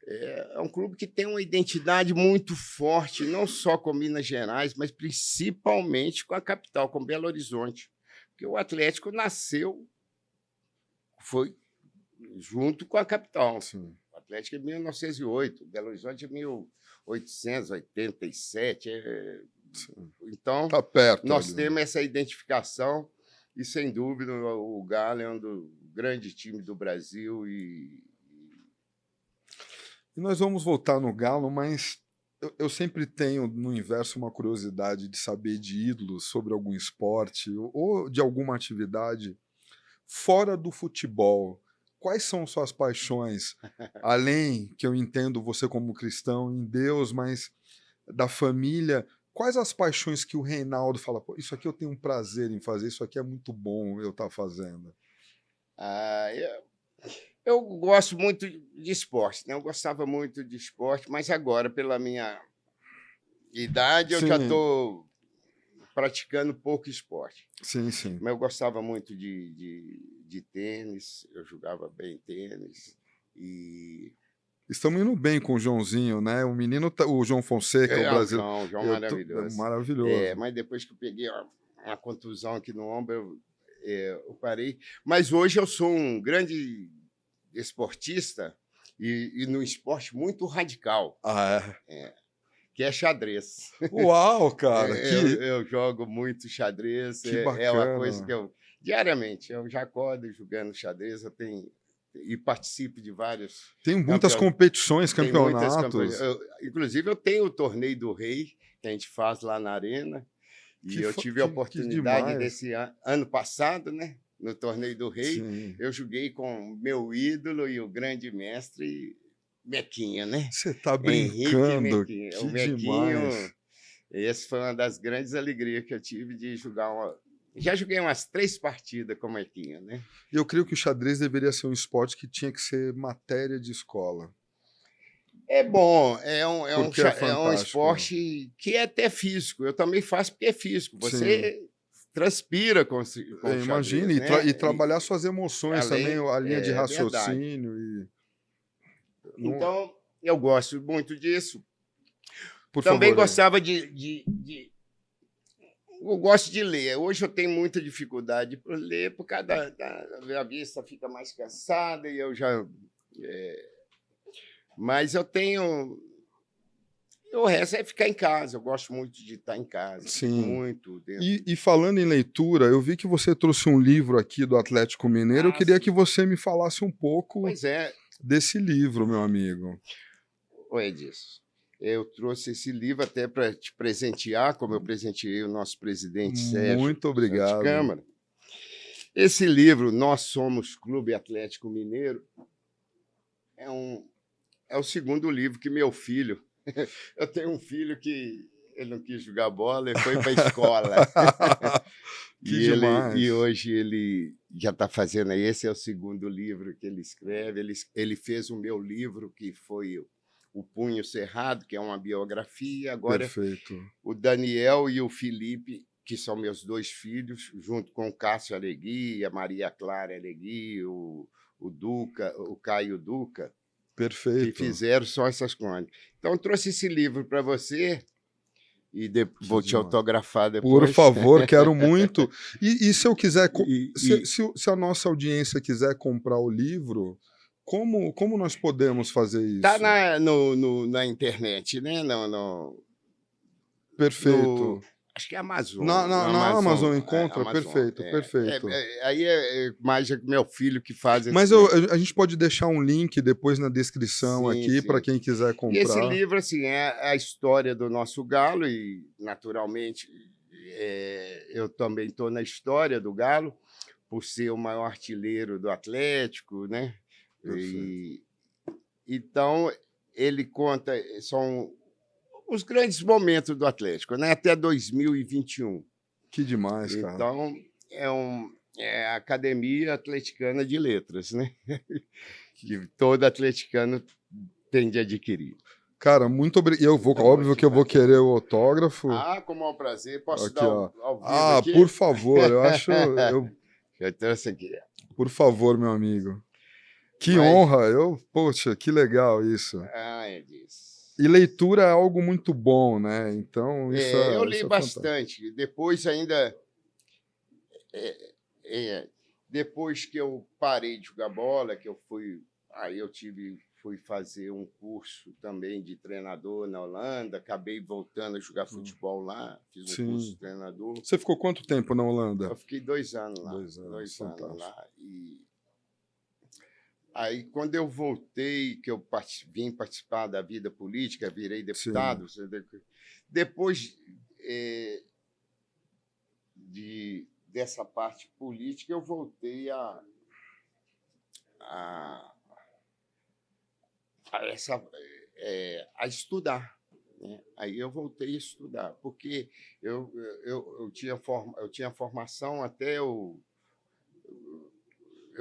é um clube que tem uma identidade muito forte, não só com Minas Gerais, mas principalmente com a capital, com Belo Horizonte. Porque o Atlético foi junto com a capital. Sim. O Atlético é 1908, Belo Horizonte é 1887. Então, tá perto, nós temos essa identificação e, sem dúvida, o Galo é um dos grandes times do Brasil. E nós vamos voltar no Galo, mas eu sempre tenho, no inverso, uma curiosidade de saber de ídolos sobre algum esporte ou de alguma atividade fora do futebol. Quais são suas paixões? Além, que eu entendo você como cristão em Deus, mas da família, quais as paixões que o Reinaldo fala, pô, isso aqui eu tenho um prazer em fazer, isso aqui é muito bom eu estar fazendo? Eu gosto muito de esporte, né? Eu gostava muito de esporte, mas agora, pela minha idade, eu já estou praticando pouco esporte. Sim, sim. Mas eu gostava muito de tênis, eu jogava bem tênis. Estamos indo bem com o Joãozinho, né? O menino, o João Fonseca, o brasileiro. O João maravilhoso. Maravilhoso. Mas depois que eu peguei uma contusão aqui no ombro, eu parei. Mas hoje eu sou um grande esportista e no esporte muito radical. Que é xadrez. Uau, cara! Eu jogo muito xadrez. Que bacana. É uma coisa que diariamente, eu já acordo jogando xadrez, e participo de vários... Tem muitas competições, campeonatos. Inclusive, eu tenho o Torneio do Rei, que a gente faz lá na Arena. E eu tive a oportunidade desse ano passado, né? No Torneio do Rei. Sim. Eu joguei com meu ídolo e o grande mestre Mequinho, né? Você tá brincando? Que o Mequinho, demais. Essa foi uma das grandes alegrias que eu tive de jogar Já joguei umas 3 partidas com o Mequinho, né? Eu creio que o xadrez deveria ser um esporte que tinha que ser matéria de escola. É bom, é um esporte que é até físico. Eu também faço porque é físico. Você transpira com imagina, xadrez, né? E trabalhar suas emoções também, a linha de raciocínio. Então, eu gosto muito disso. Também gostava eu gosto de ler. Hoje eu tenho muita dificuldade para ler, por causa da vista fica mais cansada e eu já... Mas eu tenho... O resto é ficar em casa. Eu gosto muito de estar em casa. Sim. Muito. E falando em leitura, eu vi que você trouxe um livro aqui do Atlético Mineiro. Eu queria que você me falasse um pouco desse livro, meu amigo. Oi, Edilson. Eu trouxe esse livro até para te presentear, como eu presenteei o nosso presidente Sérgio. Muito obrigado. Câmara. Esse livro, Nós Somos Clube Atlético Mineiro, é o segundo livro que meu filho... Eu tenho um filho que ele não quis jogar bola, ele foi para a escola. E hoje ele já está fazendo... Esse é o segundo livro que ele escreve. Ele fez o meu livro, que foi O Punho Cerrado, que é uma biografia. Agora, perfeito. O Daniel e o Felipe, que são meus 2 filhos, junto com o Cássio Alegui, a Maria Clara Alegui, o Caio Duca, perfeito. Que fizeram só essas coisas. Então, eu trouxe esse livro para você e vou te autografar depois. Por favor, quero muito. E se eu quiser... Se a nossa audiência quiser comprar o livro... Como nós podemos fazer isso? Está na internet, né? Perfeito. Acho que é Amazon. Na Amazon encontra? Perfeito. Aí é mais meu filho que faz esse Mas a gente pode deixar um link depois na descrição aqui para quem quiser comprar. E esse livro, assim, é a história do nosso Galo e, naturalmente, eu também estou na história do Galo, por ser o maior artilheiro do Atlético, né? Perfeito. Então, ele conta, são os grandes momentos do Atlético, né? Até 2021. Que demais, cara. Então, é a Academia Atleticana de Letras, né? Que todo atleticano tem de adquirir. Cara, muito obrigado. Eu vou, Então, óbvio que eu vou querer o autógrafo. Como é um prazer. Posso Aqui, dar ó. ao vivo aqui? Por favor, eu acho. Eu trouxe aqui. Por favor, meu amigo. Que Mas- honra. Poxa, que legal isso. É disso. E leitura é algo muito bom, né? Então, Eu li isso é fantástico. bastante. Depois ainda... depois que eu parei de jogar bola, que eu fui... Aí eu fui fazer um curso também de treinador na Holanda, acabei voltando a jogar futebol lá, fiz um Sim. curso de treinador. Você ficou quanto tempo na Holanda? Eu fiquei 2 anos lá. 2 anos, 2 anos fantástico. lá. E aí, quando eu voltei, que eu vim participar da vida política, virei deputado, depois dessa parte política, eu voltei a estudar. Né? Aí eu voltei a estudar, porque eu tinha formação até eu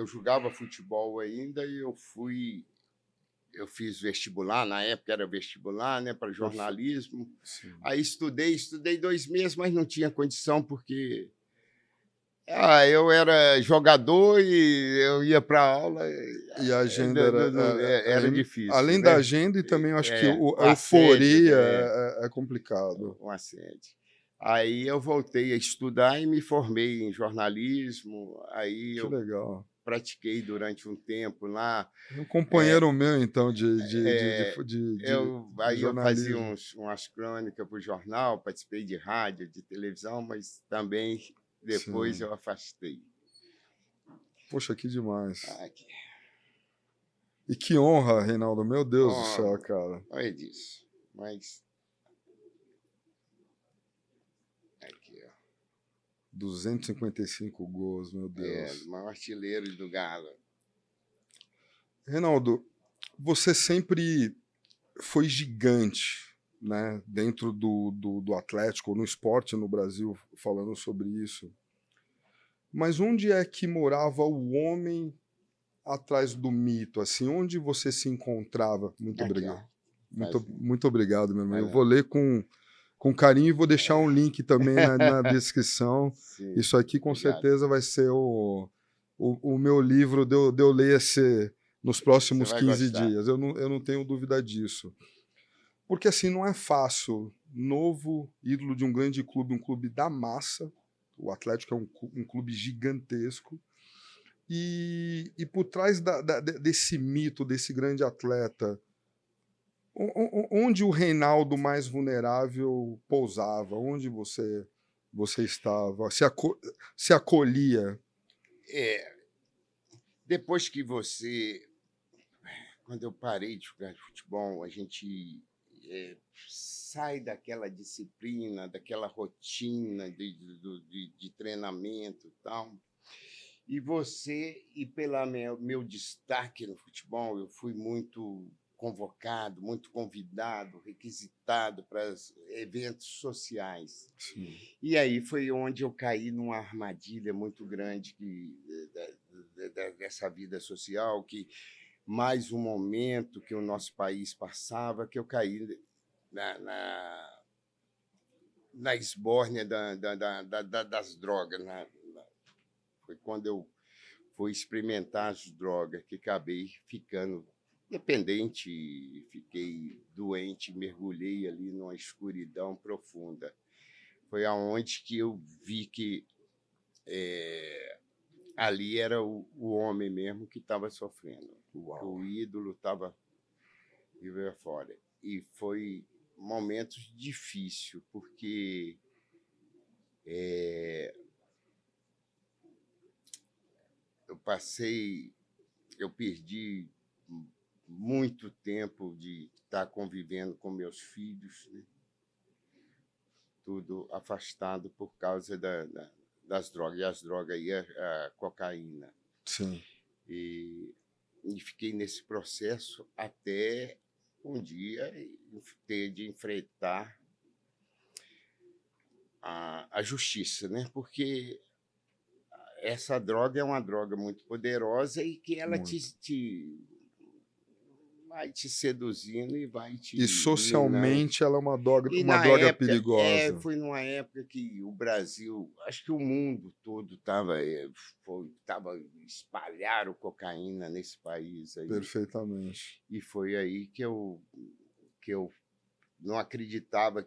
jogava futebol ainda e eu fiz vestibular, na época era vestibular, né, para jornalismo. Sim. Aí estudei 2 meses, mas não tinha condição, porque eu era jogador e eu ia para a aula. E a agenda era difícil. Além né? da agenda, e também eu acho que a assédio, euforia é complicado. Um assédio. Aí eu voltei a estudar e me formei em jornalismo. Aí Que eu legal. pratiquei durante um tempo lá. Um companheiro meu, então, de Aí eu fazia jornalismo. umas crônicas para o jornal, participei de rádio, de televisão, mas também depois Sim. eu afastei. Poxa, que demais. Aqui. E que honra, Reinaldo. Meu Deus do céu, cara. Olha disso. Mas... Aqui, ó. 255 gols, meu Deus. O maior artilheiro do Galo. Reinaldo, você sempre foi gigante, né? Dentro do Atlético, no esporte no Brasil, falando sobre isso. Mas onde é que morava o homem atrás do mito? Assim, onde você se encontrava? Muito obrigado. Muito obrigado, meu irmão. Eu vou ler com carinho e vou deixar um link também na descrição. Sim, isso aqui, com certeza, vai ser o meu livro de eu ler nos próximos 15 dias. Eu não tenho dúvida disso. Porque, assim, não é fácil. Novo ídolo de um grande clube, um clube da massa. O Atlético é um clube gigantesco. E por trás desse mito, desse grande atleta, onde o Reinaldo mais vulnerável pousava? Onde você estava? Se acolhia? Depois que quando eu parei de jogar futebol, a gente sai daquela disciplina, daquela rotina de treinamento e tal. E pelo meu destaque no futebol, eu fui muito convocado, muito convidado, requisitado para eventos sociais. Sim. E aí foi onde eu caí numa armadilha muito grande dessa vida social, que mais um momento que o nosso país passava, que eu caí na esbórnia das drogas. Foi quando eu fui experimentar as drogas que acabei ficando dependente, fiquei doente, mergulhei ali numa escuridão profunda. Foi aonde que eu vi que ali era o homem mesmo que estava sofrendo. O ídolo estava vivendo fora. E foi momentos difíceis, porque eu perdi muito tempo de estar convivendo com meus filhos, né? tudo afastado por causa das drogas. E as drogas aí, a cocaína. Sim. E fiquei nesse processo até um dia ter de enfrentar a justiça, né? Porque essa droga é uma droga muito poderosa e que ela vai te seduzindo e vai te E minando. socialmente ela é uma E uma na droga época, perigosa. foi numa época que o Brasil, acho que o mundo todo estava espalharam cocaína nesse país aí. Perfeitamente. E foi aí que eu não acreditava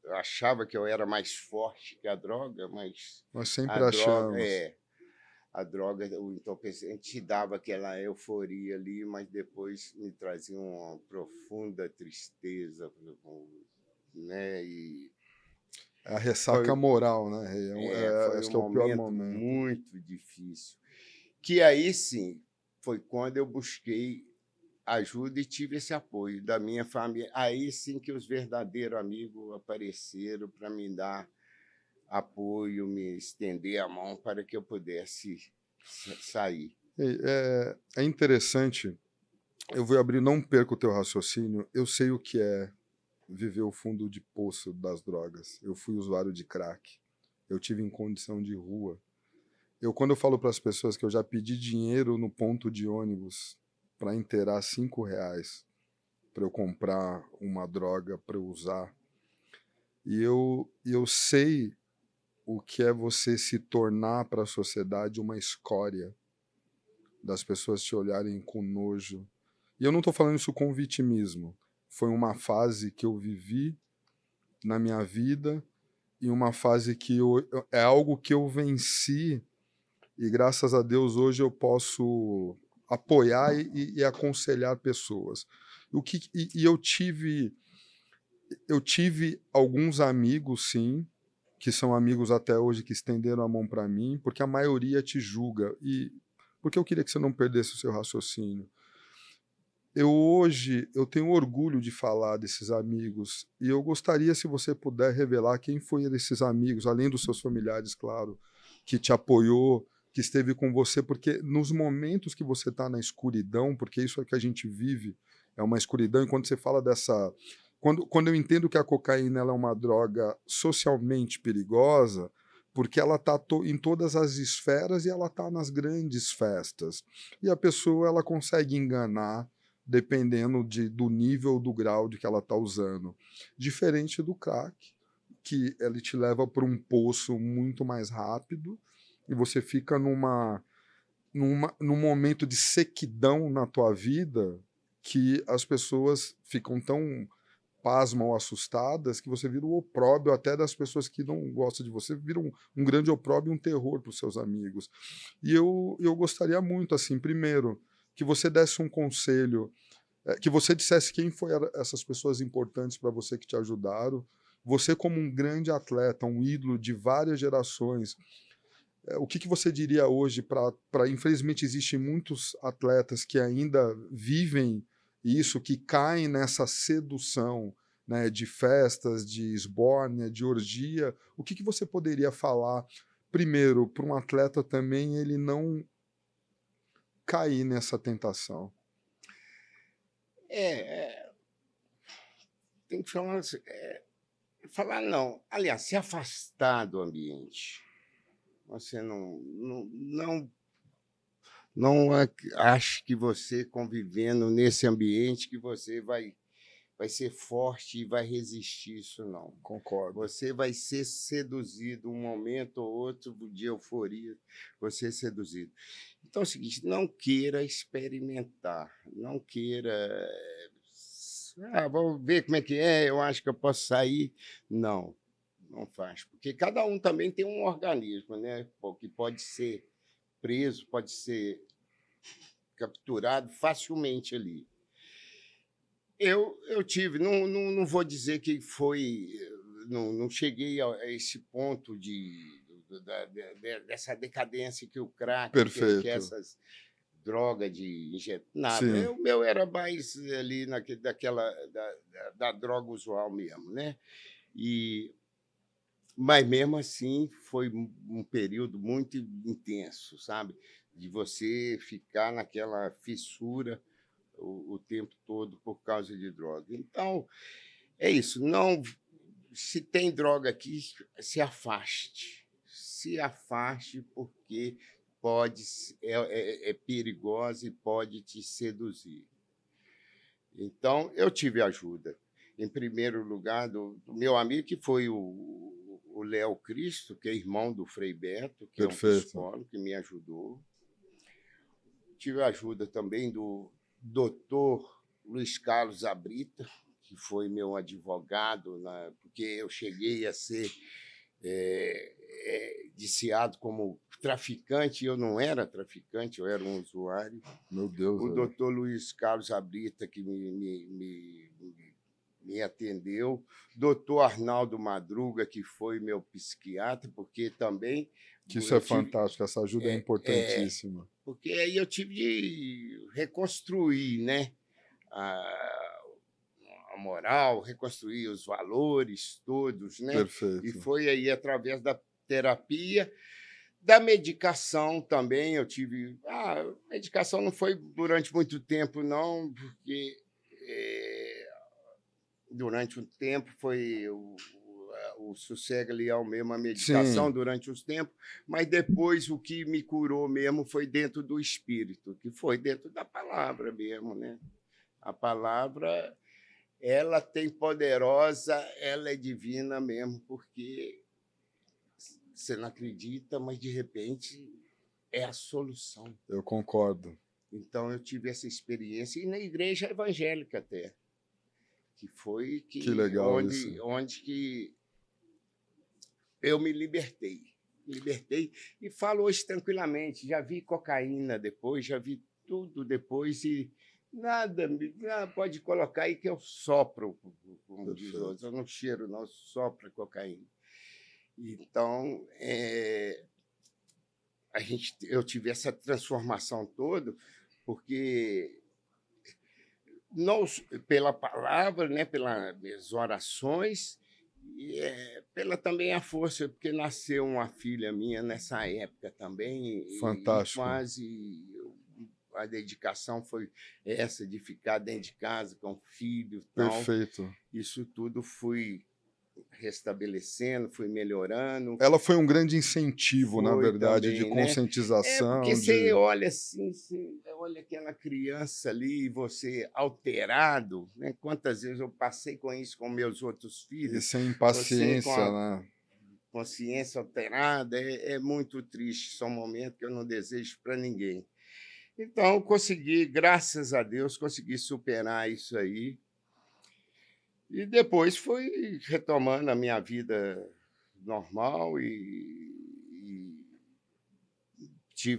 eu achava que eu era mais forte que a droga, mas Nós a sempre droga achamos. a droga, o entorpecente te dava aquela euforia ali, mas depois me trazia uma profunda tristeza, né? E É a ressaca foi, moral, né, Rei? foi Acho um que é o pior momento momento. muito difícil. Que aí sim foi quando eu busquei ajuda e tive esse apoio da minha família. Aí sim que os verdadeiros amigos apareceram para me dar apoio, me estender a mão para que eu pudesse sair. Rei, é interessante, eu vou abrir, não perca o teu raciocínio, eu sei o que é viver o fundo de poço das drogas. Eu fui usuário de crack, eu tive em condição de rua. Quando eu falo para as pessoas que eu já pedi dinheiro no ponto de ônibus para inteirar R$ 5 para eu comprar uma droga para eu usar, e eu sei o que é você se tornar para a sociedade uma escória, das pessoas te olharem com nojo. E eu não estou falando isso com vitimismo. Foi uma fase que eu vivi na minha vida e uma fase que é algo que eu venci e graças a Deus hoje eu posso apoiar e aconselhar pessoas. Eu tive alguns amigos, sim, que são amigos até hoje, que estenderam a mão para mim, porque a maioria te julga. E porque eu queria que você não perdesse o seu raciocínio. Hoje eu tenho orgulho de falar desses amigos e eu gostaria, se você puder, revelar quem foram esses amigos, além dos seus familiares, claro, que te apoiou, que esteve com você, porque nos momentos que você está na escuridão, porque isso é que a gente vive, é uma escuridão, e quando você fala dessa... Quando eu entendo que a cocaína ela é uma droga socialmente perigosa, porque ela está em todas as esferas e ela está nas grandes festas. E a pessoa ela consegue enganar, dependendo do nível, do grau de que ela está usando. Diferente do crack, que ele te leva para um poço muito mais rápido e você fica num momento de sequidão na tua vida que as pessoas ficam tão pasmam ou assustadas que você vira o opróbio até das pessoas que não gostam de você, vira um grande opróbio e um terror para os seus amigos. E eu gostaria muito, assim, primeiro, que você desse um conselho, que você dissesse quem foram essas pessoas importantes para você que te ajudaram. Você, como um grande atleta, um ídolo de várias gerações, o que você diria hoje para... Infelizmente, existem muitos atletas que ainda vivem isso, que caem nessa sedução, né, de festas, de esbórnia, de orgia. O que você poderia falar, primeiro, para um atleta também ele não cair nessa tentação? Tem que falar, falar não. Aliás, se afastar do ambiente. Você não ache que você convivendo nesse ambiente que você vai ser forte e vai resistir isso, não. Concordo. Você vai ser seduzido um momento ou outro de euforia, você é seduzido. Então é o seguinte, não queira experimentar, não queira... vou ver como é que é, eu acho que eu posso sair. Não faz, porque cada um também tem um organismo, né, que pode ser preso, pode ser capturado facilmente ali. Eu tive, não vou dizer que foi, não cheguei a esse ponto dessa decadência que o crack, que essas drogas de injetar, nada. O meu era mais ali da droga usual mesmo, né? Mas mesmo assim foi um período muito intenso, sabe? De você ficar naquela fissura o tempo todo por causa de droga. Então, é isso. Não, se tem droga aqui, se afaste. Se afaste porque é perigosa e pode te seduzir. Então, eu tive ajuda. Em primeiro lugar, do meu amigo, que foi o Léo Cristo, que é irmão do Frei Beto, que é um Perfeito. psicólogo que me ajudou. Tive a ajuda também do doutor Luiz Carlos Abrita, que foi meu advogado, porque eu cheguei a ser indiciado como traficante, e eu não era traficante, eu era um usuário. Meu Deus. O doutor Luiz Carlos Abrita, que me atendeu, doutor Arnaldo Madruga, que foi meu psiquiatra, porque também... Que isso é fantástico, essa ajuda é importantíssima. Porque aí eu tive de reconstruir, né, a moral, reconstruir os valores todos, né? Perfeito. E foi aí através da terapia, da medicação também. Eu tive... A medicação não foi durante muito tempo, não, porque durante um tempo foi o Sossega Leal mesmo, a medicação. Sim. Durante uns tempos, mas depois o que me curou mesmo foi dentro do espírito, que foi dentro da palavra mesmo, né? A palavra, ela tem poderosa, ela é divina mesmo, porque você não acredita, mas de repente é a solução. Eu concordo. Então eu tive essa experiência, e na igreja evangélica até, que foi que legal onde que eu me libertei e falo hoje tranquilamente. Já vi cocaína depois, já vi tudo depois, e nada pode colocar aí que eu sopro, como diz outros. Eu não cheiro, não, eu sopro cocaína. Então, eu tive essa transformação toda, porque não pela palavra, né, pelas orações, e pela também a força, porque nasceu uma filha minha nessa época também. Fantástico. E quase a dedicação foi essa, de ficar dentro de casa com o filho. Perfeito. Tal. Isso tudo fui restabelecendo, fui melhorando. Ela foi um grande incentivo, na verdade, também, de conscientização. Porque você olha assim, você olha aquela criança ali, você alterado, né? Quantas vezes eu passei com isso com meus outros filhos. E sem paciência, né? Consciência alterada, é muito triste. São momentos que eu não desejo para ninguém. Então, eu consegui, graças a Deus, consegui superar isso aí. E depois fui retomando a minha vida normal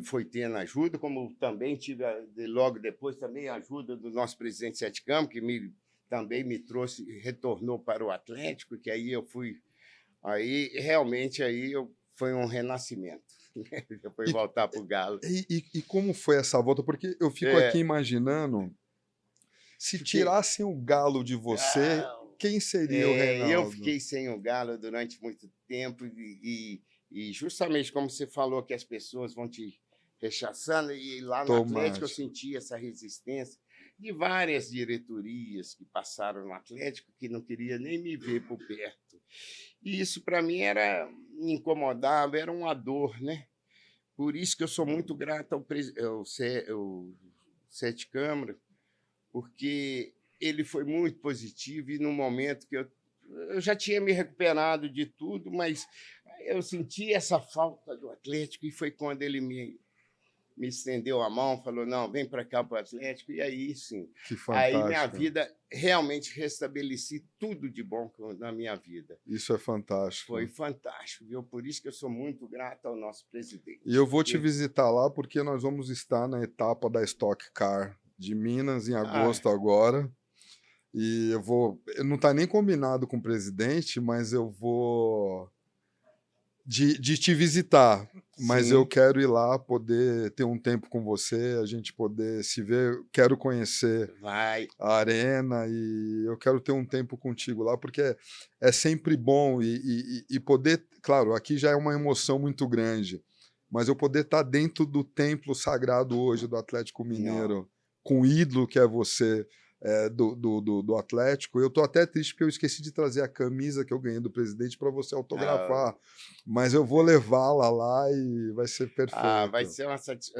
foi tendo ajuda, como também tive, logo depois, também a ajuda do nosso presidente Sete Campos, que também me trouxe, retornou para o Atlético, que aí eu fui... Aí, realmente, foi um renascimento. Depois voltar para o Galo. E como foi essa volta? Porque eu fico aqui imaginando, se tirassem o Galo de você, quem seria o Reinaldo? Eu fiquei sem o Galo durante muito tempo, e justamente como você falou, que as pessoas vão te rechaçando, e lá no Atlético eu senti essa resistência de várias diretorias que passaram no Atlético, que não queria nem me ver por perto. E isso, para mim, me incomodava, era uma dor, né? Por isso que eu sou muito grato ao Sete Câmara, porque ele foi muito positivo, e no momento que eu já tinha me recuperado de tudo, mas eu senti essa falta do Atlético, e foi quando ele me estendeu a mão, falou, não, vem para cá, para o Atlético, e aí sim. Que fantástico. Aí minha vida, realmente restabeleci tudo de bom na minha vida. Isso é fantástico. Foi fantástico, viu? Por isso que eu sou muito grato ao nosso presidente. E eu vou te visitar lá, porque nós vamos estar na etapa da Stock Car de Minas, em agosto agora. E não está nem combinado com o presidente, mas eu vou de te visitar, mas Sim. eu quero ir lá, poder ter um tempo com você, a gente poder se ver. Quero conhecer Vai. a arena e eu quero ter um tempo contigo lá, porque é sempre bom e poder. Claro, aqui já é uma emoção muito grande, mas eu poder estar dentro do templo sagrado hoje do Atlético Não. Mineiro, com o ídolo que é você. Do Atlético. Eu tô até triste porque eu esqueci de trazer a camisa que eu ganhei do presidente para você autografar, mas eu vou levá-la lá e vai ser perfeito. Vai ser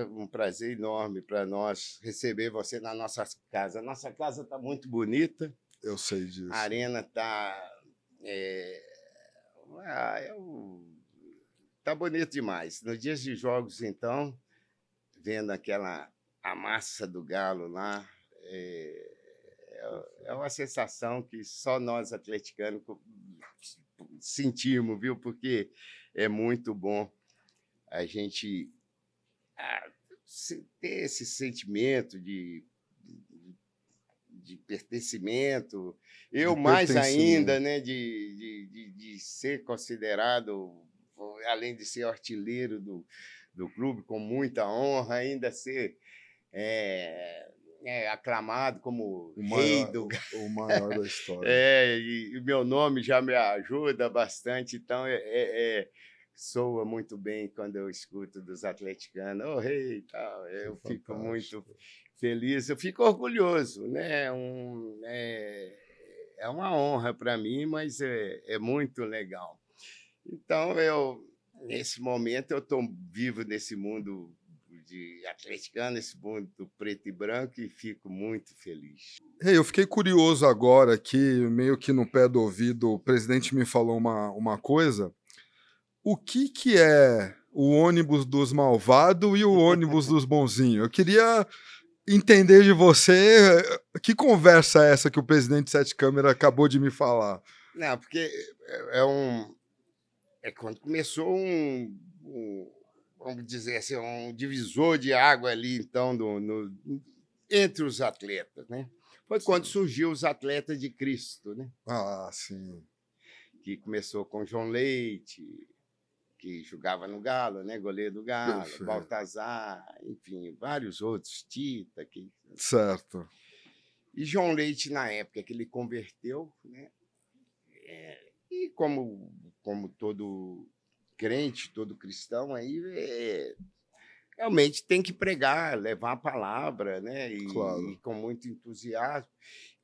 um prazer enorme para nós receber você na nossa casa. A nossa casa está muito bonita, Eu sei disso. a arena está tá bonito demais. Nos dias de jogos, então, vendo a massa do Galo lá, é uma sensação que só nós atleticanos sentimos, viu? Porque é muito bom a gente ter esse sentimento de pertencimento. Eu, mais ainda, né, de ser considerado, além de ser artilheiro do clube, com muita honra, ainda ser aclamado como o rei o maior da história. E o meu nome já me ajuda bastante, então soa muito bem quando eu escuto dos atleticanos, ô rei, tal. Eu fico muito feliz, eu fico orgulhoso, né? É uma honra para mim, mas é muito legal. Então, nesse momento, eu estou vivo nesse mundo de atleticano, esse mundo preto e branco, e fico muito feliz. Eu fiquei curioso agora aqui, meio que no pé do ouvido, o presidente me falou uma coisa. O que é o ônibus dos malvados e o ônibus dos bonzinhos? Eu queria entender de você que conversa é essa que o presidente Sete Câmara acabou de me falar. Não, porque quando começou vamos dizer assim, um divisor de água ali, então, entre os atletas, né? Foi quando surgiu os atletas de Cristo, né? Sim. Que começou com João Leite, que jogava no Galo, né? Goleiro do Galo, perfeito. Baltazar, enfim, vários outros, Tita. Certo. E João Leite, na época que ele converteu, né? E como todo crente, todo cristão, aí realmente tem que pregar, levar a palavra, né? Claro. E com muito entusiasmo.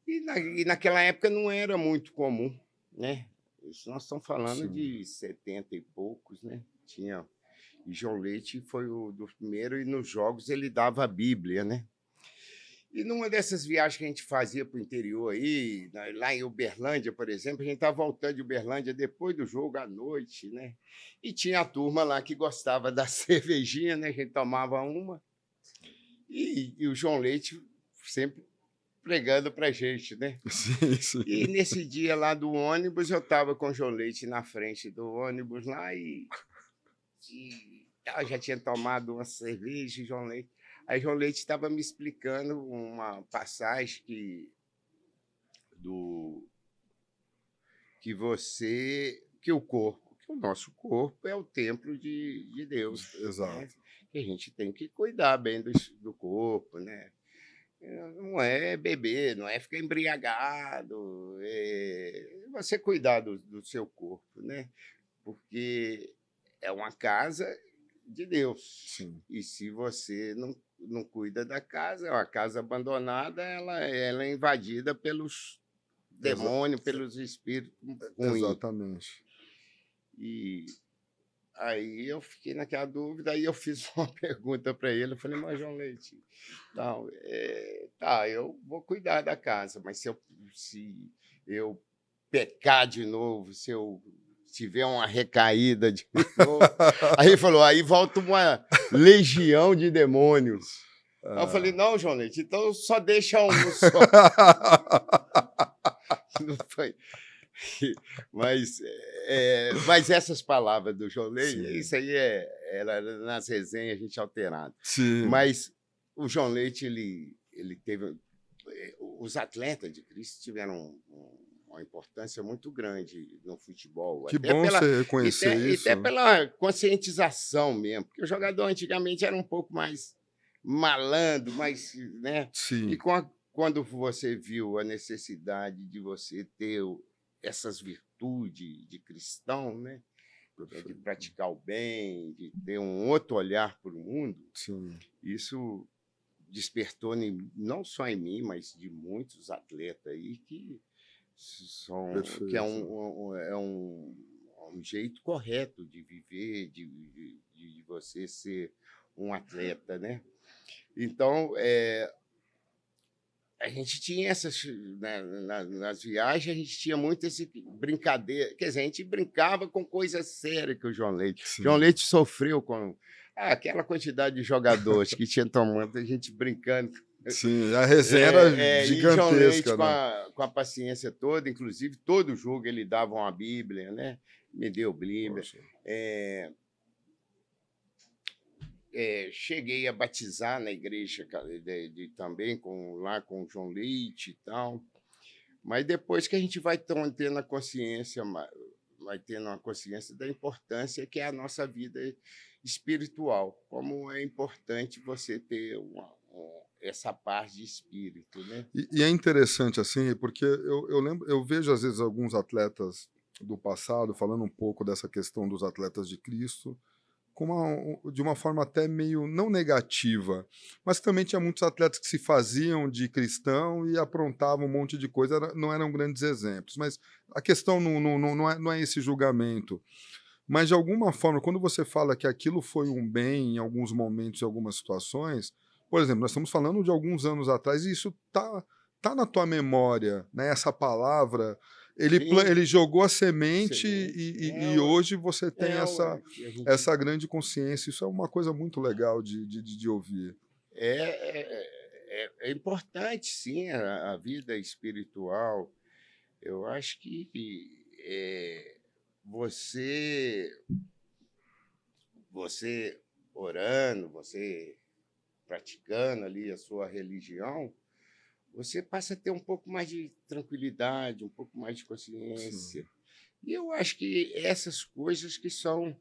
E naquela época não era muito comum, né? Isso nós estamos falando de 70 e poucos, né? E João Leite foi o dos primeiros, e nos jogos ele dava a Bíblia, né? E numa dessas viagens que a gente fazia para o interior aí, lá em Uberlândia, por exemplo, a gente estava voltando de Uberlândia depois do jogo à noite, né? E tinha a turma lá que gostava da cervejinha, né? A gente tomava uma. E o João Leite sempre pregando para a gente, né? Sim. E nesse dia lá do ônibus, eu estava com o João Leite na frente do ônibus lá e eu já tinha tomado uma cerveja, João Leite. Aí João Leite estava me explicando uma passagem que o nosso corpo é o templo de Deus. Exato. Né? Que a gente tem que cuidar bem do corpo, né? Não é beber, não é ficar embriagado, é você cuidar do seu corpo, né? Porque é uma casa de Deus. Sim. E se você não cuida da casa, é uma casa abandonada, ela é invadida pelos demônios, pelos espíritos ruins. Exatamente. E aí eu fiquei naquela dúvida, aí eu fiz uma pergunta para ele, eu falei, mas João Leite, eu vou cuidar da casa, mas se eu pecar de novo, se eu tiver uma recaída de novo, aí ele falou, aí volta uma legião de demônios. Aí eu falei, não, João Leite, então só deixa um só. Não foi... Mas essas palavras do João Leite, sim, isso aí era nas resenhas a gente alterado. Sim. Mas o João Leite, ele teve... Os atletas de Cristo tiveram uma importância muito grande no futebol. Que Até bom pela, você e reconhecer até, e isso. até pela conscientização mesmo, porque o jogador antigamente era um pouco mais malandro, mais, né? E Sim, quando você viu a necessidade de você ter essas virtudes de cristão, né? De perfeito. praticar o bem, de ter um outro olhar para o mundo, Sim, isso despertou não só em mim, mas de muitos atletas aí que é perfeito. um jeito correto de viver, de você ser um atleta, né? Então, a gente tinha essas, nas viagens, a gente tinha muito esse brincadeira, quer dizer, a gente brincava com coisa séria que o João Leite. João Sim, Leite sofreu com aquela quantidade de jogadores que tinha tomando, a gente brincando. sim. A resenha era E João Leite gigantesca, né? com a paciência toda, inclusive todo jogo ele dava uma Bíblia, né? Me deu Bíblia. Poxa, Cheguei a batizar na igreja também lá com o João Leite e tal. Mas depois que a gente vai tendo a consciência, vai tendo a consciência da importância que é a nossa vida espiritual, como é importante você ter essa paz de espírito, né? e é interessante assim, porque eu lembro, eu vejo às vezes alguns atletas do passado falando um pouco dessa questão dos atletas de Cristo, de uma forma até meio não negativa, mas também tinha muitos atletas que se faziam de cristão e aprontavam um monte de coisa, não eram grandes exemplos. Mas a questão não é esse julgamento. Mas, de alguma forma, quando você fala que aquilo foi um bem em alguns momentos, em algumas situações, por exemplo, nós estamos falando de alguns anos atrás, e isso tá na tua memória, né? Essa palavra, Sim, ele jogou a semente semente. e hoje você tem Que a gente essa grande consciência. Isso é uma coisa muito legal de ouvir. é importante, sim, a vida espiritual. Eu acho que você, você orando, você praticando ali a sua religião, você passa a ter um pouco mais de tranquilidade, um pouco mais de Sim, consciência. E eu acho que essas coisas que são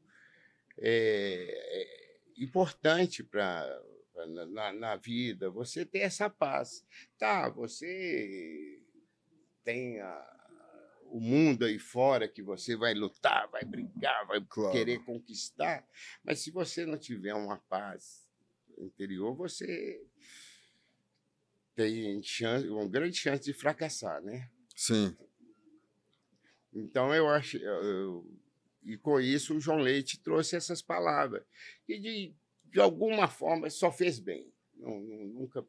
importantes na vida, você ter essa paz. Tá, você tem o mundo aí fora que você vai lutar, vai brigar, vai querer claro. conquistar, mas se você não tiver uma paz interior, você tem uma grande chance de fracassar, né? Sim. Então, eu acho. E com isso, o João Leite trouxe essas palavras, que de alguma forma só fez bem. Nunca.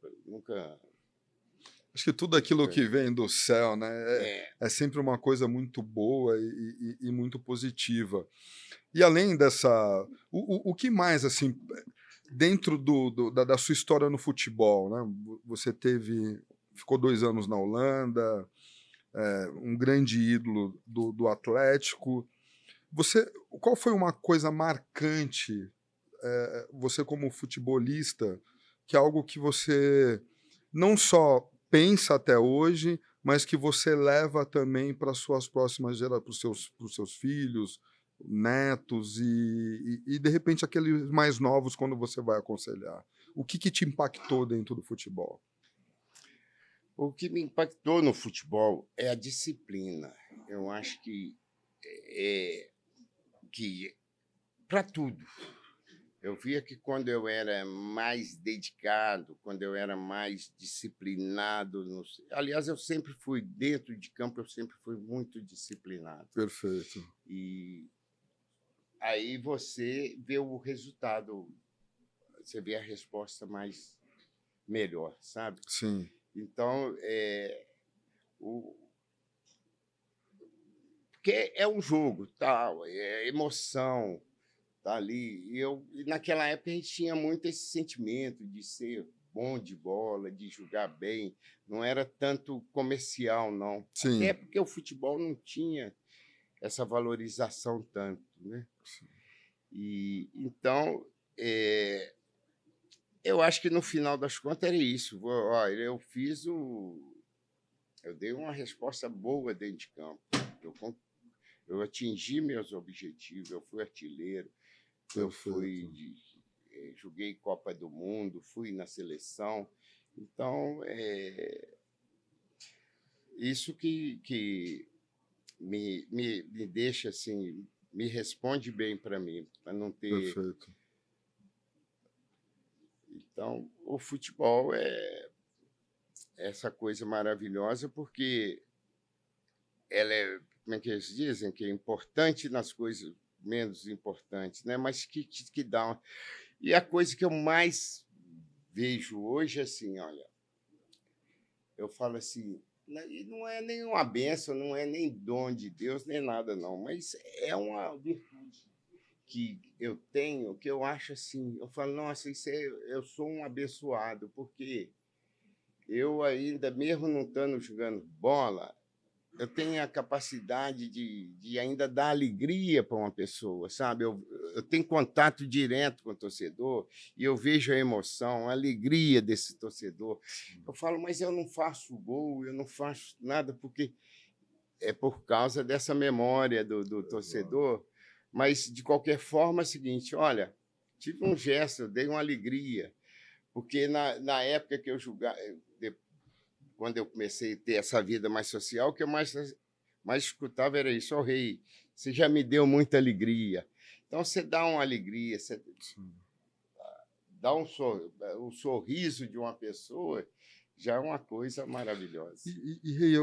Acho que tudo aquilo que vem do céu, né, É, é sempre uma coisa muito boa e muito positiva. E além dessa, o que mais, assim, dentro da sua história no futebol, né? Você ficou 2 anos na Holanda, um grande ídolo do Atlético. Qual foi uma coisa marcante, você como futebolista, que é algo que você não só pensa até hoje, mas que você leva também para suas próximas gerações, para os seus filhos, netos e de repente aqueles mais novos quando você vai aconselhar. O que te impactou dentro do futebol? o que me impactou no futebol é a disciplina. Eu acho que para tudo. Eu via que quando eu era mais dedicado, quando eu era mais disciplinado, aliás, eu sempre fui dentro de campo, eu sempre fui muito disciplinado. Perfeito. E aí você vê o resultado, você vê a resposta mais melhor, sabe? Sim, Então, porque é um jogo, tal, é emoção, tá ali. E naquela época a gente tinha muito esse sentimento de ser bom de bola, de jogar bem. Não era tanto comercial, não. Até sim. porque o futebol não tinha essa valorização tanto, né? E então eu acho que no final das contas era isso. Olha, eu fiz Eu dei uma resposta boa dentro de campo. Eu atingi meus objetivos, eu fui artilheiro, eu joguei Copa do Mundo, fui na seleção. Então, isso que me deixa assim, me responde bem para mim, para não ter... Perfeito. Então, o futebol é essa coisa maravilhosa porque ela é, como é que eles dizem, que é importante nas coisas menos importantes, né? Mas que dá uma... E a coisa que eu mais vejo hoje é assim, olha, eu falo assim, e não é nenhuma bênção, não é nem dom de Deus, nem nada, não, mas é uma virtude que eu tenho, que eu acho assim, eu falo, nossa, eu sou um abençoado, porque eu ainda, mesmo não estando jogando bola, eu tenho a capacidade de ainda dar alegria para uma pessoa, sabe? Eu tenho contato direto com o torcedor e eu vejo a emoção, a alegria desse torcedor. Eu falo, mas eu não faço gol, eu não faço nada, porque é por causa dessa memória do torcedor. Mas, de qualquer forma, é o seguinte, olha, tive um gesto, eu dei uma alegria, porque na época que eu jogava, quando eu comecei a ter essa vida mais social, o que eu mais escutava era isso: "Ó rei, você já me deu muita alegria". Então, você dá uma alegria, você dá o sorriso de uma pessoa, já é uma coisa maravilhosa. Rei,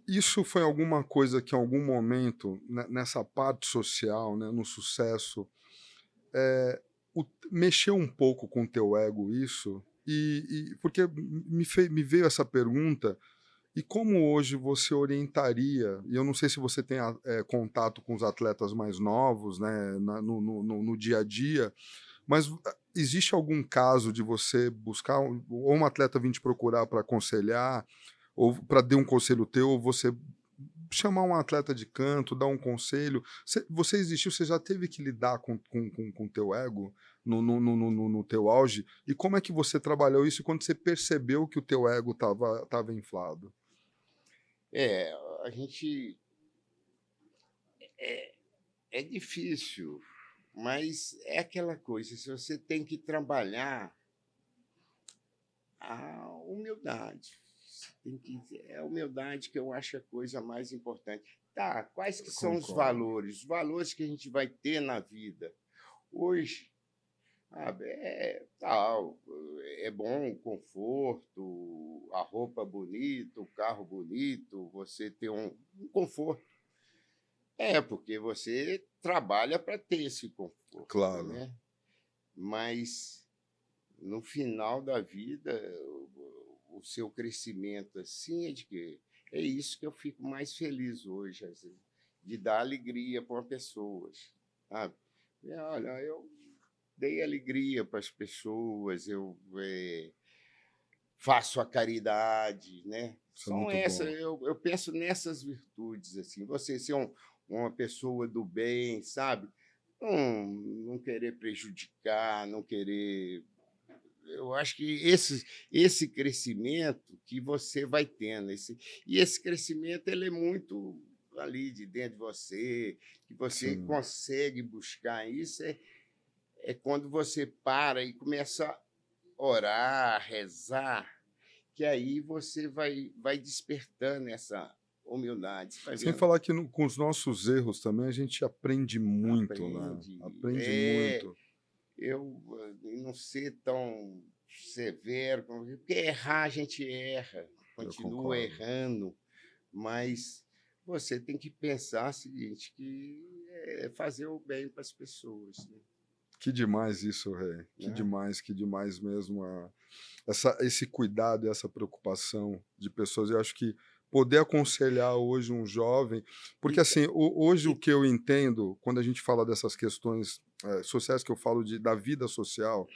isso foi alguma coisa que, em algum momento, nessa parte social, né, no sucesso, mexeu um pouco com o teu ego isso? Porque me veio essa pergunta, e como hoje você orientaria, e eu não sei se você tem contato com os atletas mais novos, né, no dia a dia, mas existe algum caso de você buscar, ou um atleta vir te procurar para aconselhar, ou para dar um conselho teu, ou você chamar um atleta de canto, dar um conselho? Você existiu, você já teve que lidar com teu ego no teu auge? E como é que você trabalhou isso quando você percebeu que o teu ego estava inflado? A gente... É difícil, mas é aquela coisa, se você tem que trabalhar a humildade. É a humildade que eu acho a coisa mais importante. Tá, quais que são os valores? Os valores que a gente vai ter na vida. Hoje, é bom o conforto, a roupa bonita, o carro bonito, você ter um conforto. Porque você trabalha para ter esse conforto, Claro. né? Mas, no final da vida, o seu crescimento assim é de quê? É isso que eu fico mais feliz hoje, assim, de dar alegria para as pessoas, sabe? Olha, eu dei alegria para as pessoas, eu faço a caridade, né? Isso é muito bom. Eu penso nessas virtudes, assim, você ser uma pessoa do bem, sabe? Não querer prejudicar, não querer... Eu acho que esse crescimento que você vai tendo, e esse crescimento ele é muito ali de dentro de você, que você Sim. consegue buscar isso, é quando você para e começa a orar, rezar, que aí você vai despertando essa humildade. Sem falar que com os nossos erros também a gente aprende muito, né? Aprende muito. Eu não ser tão severo, porque errar a gente erra, continua errando, mas você tem que pensar o seguinte, que é fazer o bem para as pessoas, né? Que demais isso, Rei. Que demais mesmo esse cuidado e essa preocupação de pessoas. Eu acho que poder aconselhar hoje um jovem, porque assim, hoje o que eu entendo quando a gente fala dessas questões sociais, que eu falo da vida social,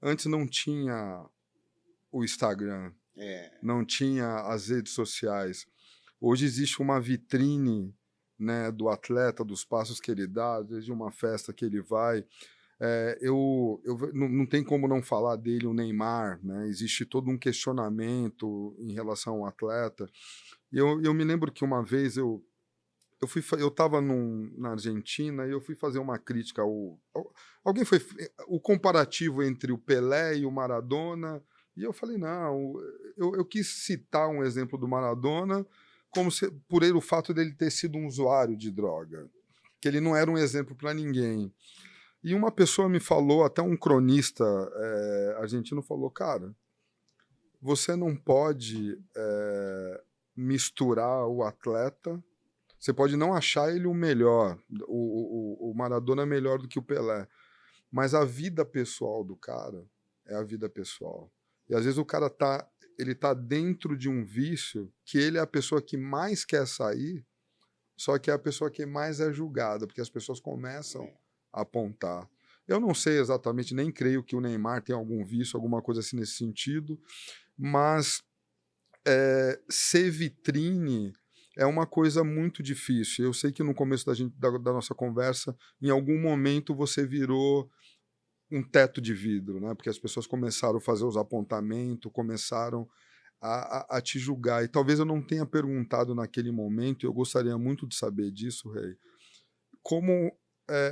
antes não tinha o Instagram, não tinha as redes sociais. Hoje existe uma vitrine, né, do atleta, dos passos que ele dá, desde uma festa que ele vai. Não tem como não falar dele, o Neymar, né? Existe todo um questionamento em relação ao atleta. E eu me lembro que uma vez eu estava na Argentina e eu fui fazer uma crítica alguém foi o comparativo entre o Pelé e o Maradona, e eu falei, não, eu quis citar um exemplo do Maradona como por ele, o fato dele ter sido um usuário de droga, que ele não era um exemplo para ninguém. E uma pessoa me falou, até um cronista argentino falou, cara, você não pode misturar o atleta. Você pode não achar ele o melhor, o Maradona é melhor do que o Pelé, mas a vida pessoal do cara é a vida pessoal. E às vezes o cara ele tá dentro de um vício que ele é a pessoa que mais quer sair, só que é a pessoa que mais é julgada, porque as pessoas começam a apontar. Eu não sei exatamente, nem creio que o Neymar tenha algum vício, alguma coisa assim nesse sentido, mas ser vitrine é uma coisa muito difícil. Eu sei que no começo da nossa conversa, em algum momento você virou um teto de vidro, né? Porque as pessoas começaram a fazer os apontamentos, começaram a te julgar. E talvez eu não tenha perguntado naquele momento, e eu gostaria muito de saber disso, Rei. Como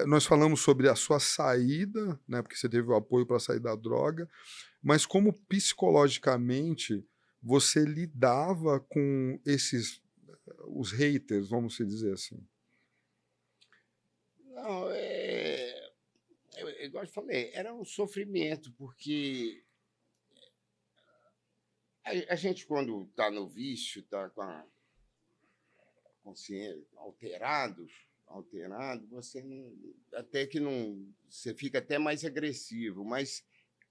nós falamos sobre a sua saída, né? Porque você teve o apoio para sair da droga, mas como psicologicamente você lidava com os haters, vamos se dizer assim? Não, igual eu falei, era um sofrimento, porque a gente, quando está no vício, está com a consciência alterado, você não, até que não, você fica até mais agressivo, mas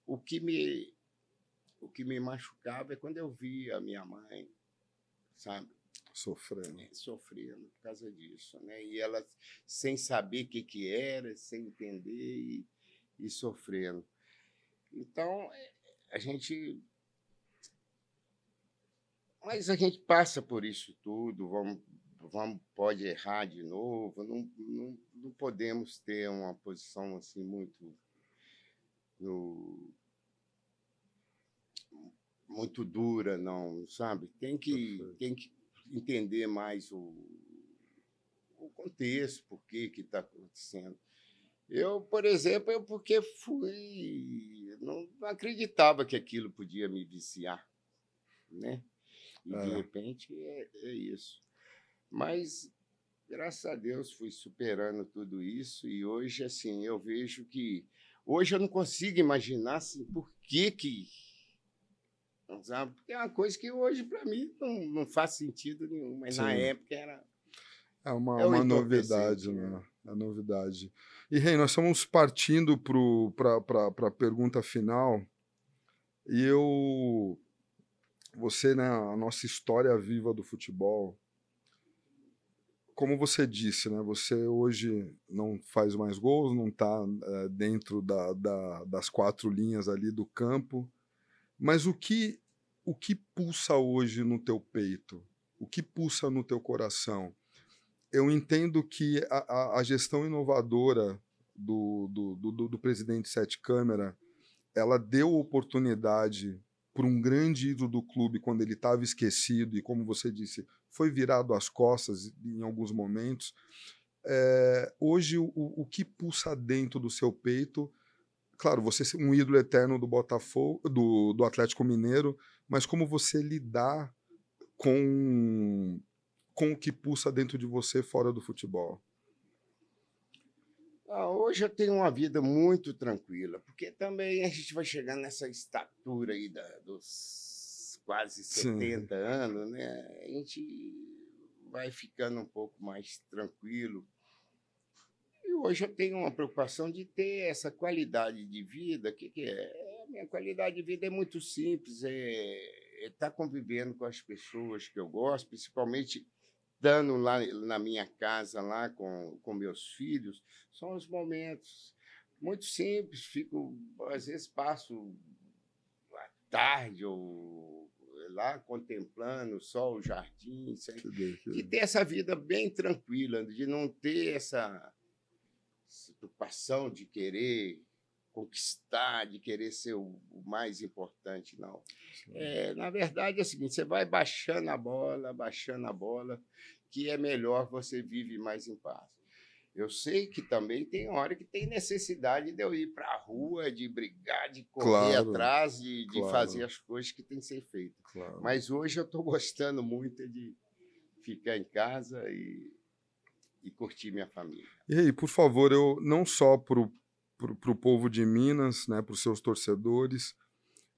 o que me machucava é quando eu via a minha mãe, sabe, sofrendo por causa disso, né? E ela sem saber o que era, sem entender e sofrendo. Então, mas a gente passa por isso tudo, pode errar de novo, não podemos ter uma posição assim muito dura, não, sabe? Tem que entender mais o contexto, por que está acontecendo. Eu, por exemplo, porque não acreditava que aquilo podia me viciar, né? E, de repente, é isso. Mas, graças a Deus, fui superando tudo isso e hoje, assim, eu vejo que... Hoje eu não consigo imaginar assim, por que sabe? Porque é uma coisa que hoje, para mim, não faz sentido nenhum, mas na época era... É uma novidade, né? É novidade. E, Rei, nós estamos partindo para a pergunta final. E você, né, a nossa história viva do futebol, como você disse, né, você hoje não faz mais gols, não está dentro das 4 linhas ali do campo, mas o que pulsa hoje no teu peito? O que pulsa no teu coração? Eu entendo que a gestão inovadora do presidente Sete Câmara, ela deu oportunidade para um grande ídolo do clube quando ele estava esquecido e, como você disse, foi virado às costas em alguns momentos. Hoje, o que pulsa dentro do seu peito? Claro, você é um ídolo eterno do Botafogo, do Atlético Mineiro, mas como você lidar com o que pulsa dentro de você fora do futebol? Hoje eu tenho uma vida muito tranquila, porque também a gente vai chegar nessa estatura aí dos quase 70 anos, né? A gente vai ficando um pouco mais tranquilo. E hoje eu tenho uma preocupação de ter essa qualidade de vida. O que é? A minha qualidade de vida é muito simples, é estar convivendo com as pessoas que eu gosto, principalmente estando lá na minha casa, lá com meus filhos. São os momentos muito simples. Às vezes passo a tarde ou lá contemplando só o jardim, de ter essa vida bem tranquila, de não ter essa preocupação de querer conquistar, de querer ser o mais importante, não. Na verdade, é o seguinte, você vai baixando a bola, que é melhor, você vive mais em paz. Eu sei que também tem hora que tem necessidade de eu ir para a rua, de brigar, de correr atrás, de fazer as coisas que têm que ser feitas. Claro. Mas hoje eu estou gostando muito de ficar em casa e curtir minha família. E aí, por favor, eu não só para o povo de Minas, né, para os seus torcedores,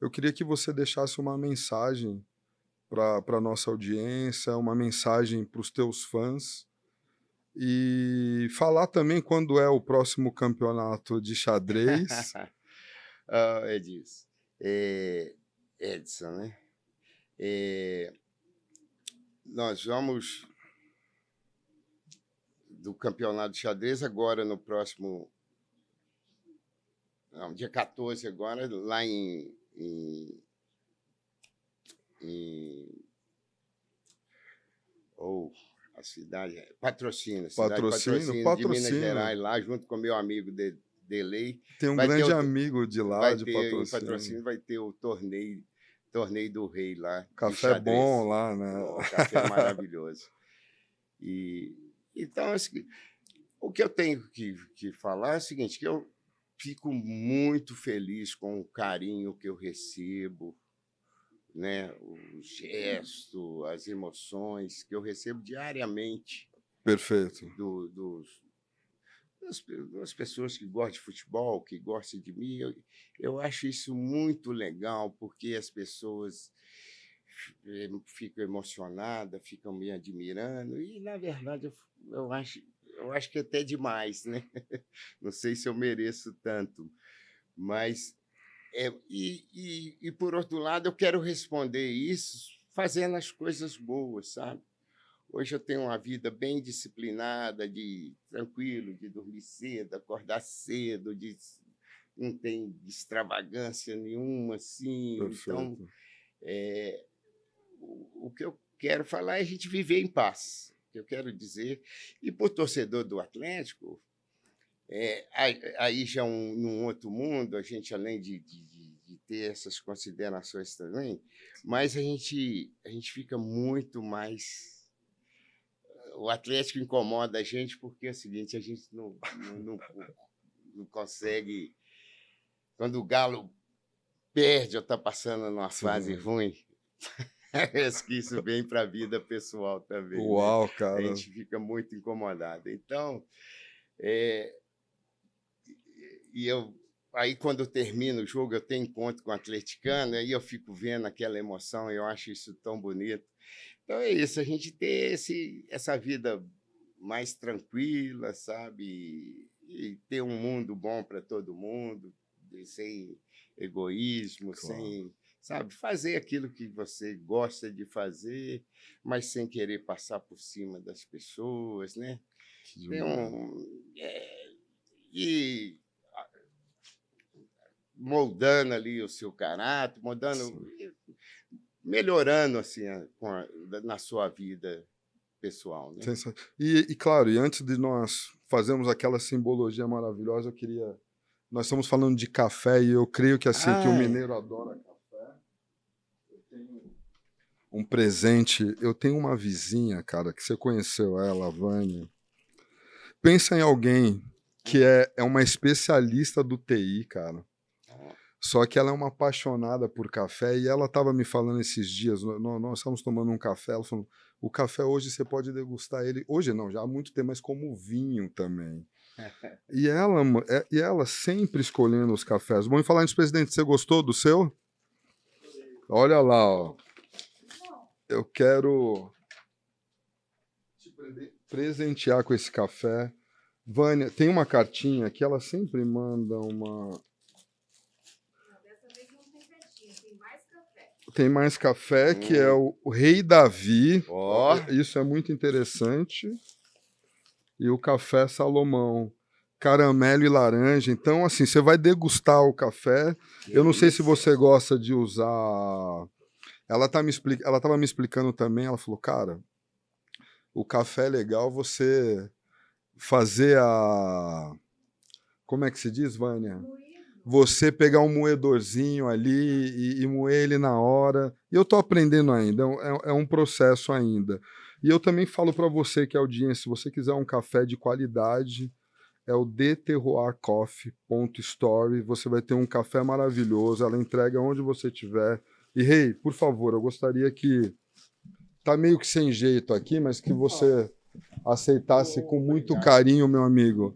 eu queria que você deixasse uma mensagem para a nossa audiência, uma mensagem para os teus fãs, e falar também quando é o próximo campeonato de xadrez. Edson, né? Nós vamos do campeonato de xadrez agora no próximo... Não, dia 14 agora, lá a cidade... Patrocínio de Minas Gerais, lá junto com meu amigo Delei. Tem um grande amigo de lá, de Patrocínio. Em Patrocínio vai ter o torneio do Rei lá. Café bom lá, né? O café é maravilhoso. Então, o que eu tenho que falar é o seguinte, que eu fico muito feliz com o carinho que eu recebo, né? O gesto, as emoções que eu recebo diariamente. Perfeito. Das pessoas que gostam de futebol, que gostam de mim. Eu acho isso muito legal, porque as pessoas ficam emocionadas, ficam me admirando, e, na verdade, eu acho que é até demais, né? Não sei se eu mereço tanto, mas... por outro lado, eu quero responder isso fazendo as coisas boas, sabe? Hoje eu tenho uma vida bem disciplinada, tranquilo, de dormir cedo, acordar cedo, não tem extravagância nenhuma, assim. Perfeito. Então, o que eu quero falar é a gente viver em paz, que eu quero dizer. E para o torcedor do Atlético, aí já num outro mundo, a gente, além de ter essas considerações também, mas a gente fica muito mais... O Atlético incomoda a gente porque é o seguinte, a gente não consegue... Quando o Galo perde ou está passando numa fase ruim, acho que isso vem para a vida pessoal também. Uau, né? cara! A gente fica muito incomodado. Então, aí, quando eu termino o jogo, eu tenho encontro com o atleticano, aí eu fico vendo aquela emoção, eu acho isso tão bonito. Então, é isso, a gente ter essa vida mais tranquila, sabe? E ter um mundo bom para todo mundo, sem egoísmo, Claro. sabe? Fazer aquilo que você gosta de fazer, mas sem querer passar por cima das pessoas, né? E moldando ali o seu caráter, melhorando assim na sua vida pessoal, né? E claro, e antes de nós fazermos aquela simbologia maravilhosa, nós estamos falando de café e eu creio que assim que o mineiro adora café. Eu tenho um presente, eu tenho uma vizinha, cara, que você conheceu ela, a Vânia. Pensa em alguém que é uma especialista do TI, cara. Só que ela é uma apaixonada por café e ela estava me falando esses dias, nós estávamos tomando um café, ela falou, o café hoje você pode degustar ele, hoje não, já há muito tempo, mas como vinho também. E ela sempre escolhendo os cafés. Bom, e falar nisso, presidente, você gostou do seu? Olha lá, ó. Eu quero te presentear com esse café. Vânia, tem uma cartinha que ela sempre manda uma... Tem mais café, que é o Rei Davi. Isso é muito interessante. E o café Salomão. Caramelo e laranja. Então, assim, você vai degustar o café. Eu não sei se você gosta de usar... Ela estava me explicando também, ela falou, cara, o café é legal você fazer Como é que se diz, Vânia? Você pegar um moedorzinho ali e moer ele na hora. E eu estou aprendendo ainda, é um processo ainda. E eu também falo para você que é audiência, se você quiser um café de qualidade, é o deterroircoffee.store. Você vai ter um café maravilhoso, ela entrega onde você estiver. E, Rei, por favor, eu gostaria que... Tá meio que sem jeito aqui, mas que você aceitasse com muito carinho, meu amigo,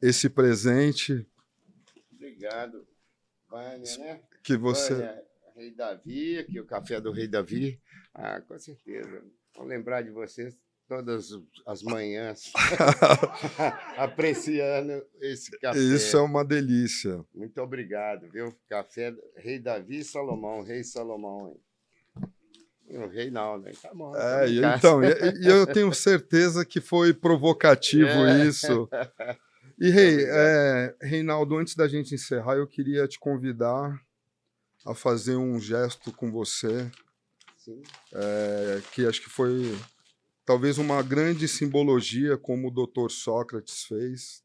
esse presente. Obrigado, Vânia, né? Que você... Vânia, Rei Davi, aqui o café do Rei Davi. Ah, com certeza. Vou lembrar de vocês todas as manhãs, apreciando esse café. Isso é uma delícia. Muito obrigado, viu? Café Rei Davi Salomão, Rei Salomão. Hein? E o Rei não, né? Tá bom. Então, e eu tenho certeza que foi provocativo isso. E, Rei, Reinaldo, antes da gente encerrar, eu queria te convidar a fazer um gesto com você, que acho que foi talvez uma grande simbologia, como o Dr. Sócrates fez.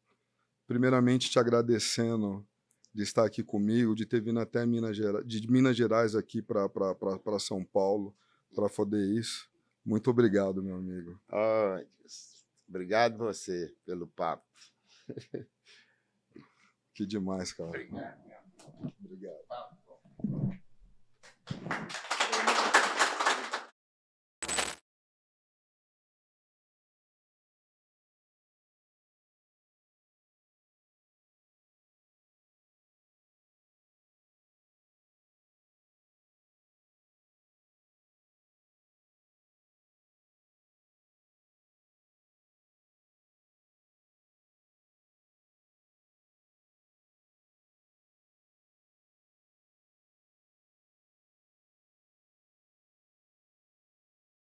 Primeiramente, te agradecendo de estar aqui comigo, de ter vindo até de Minas Gerais aqui para São Paulo para fazer isso. Muito obrigado, meu amigo. Oh, obrigado você pelo papo. Que demais, cara. Obrigado. Obrigado.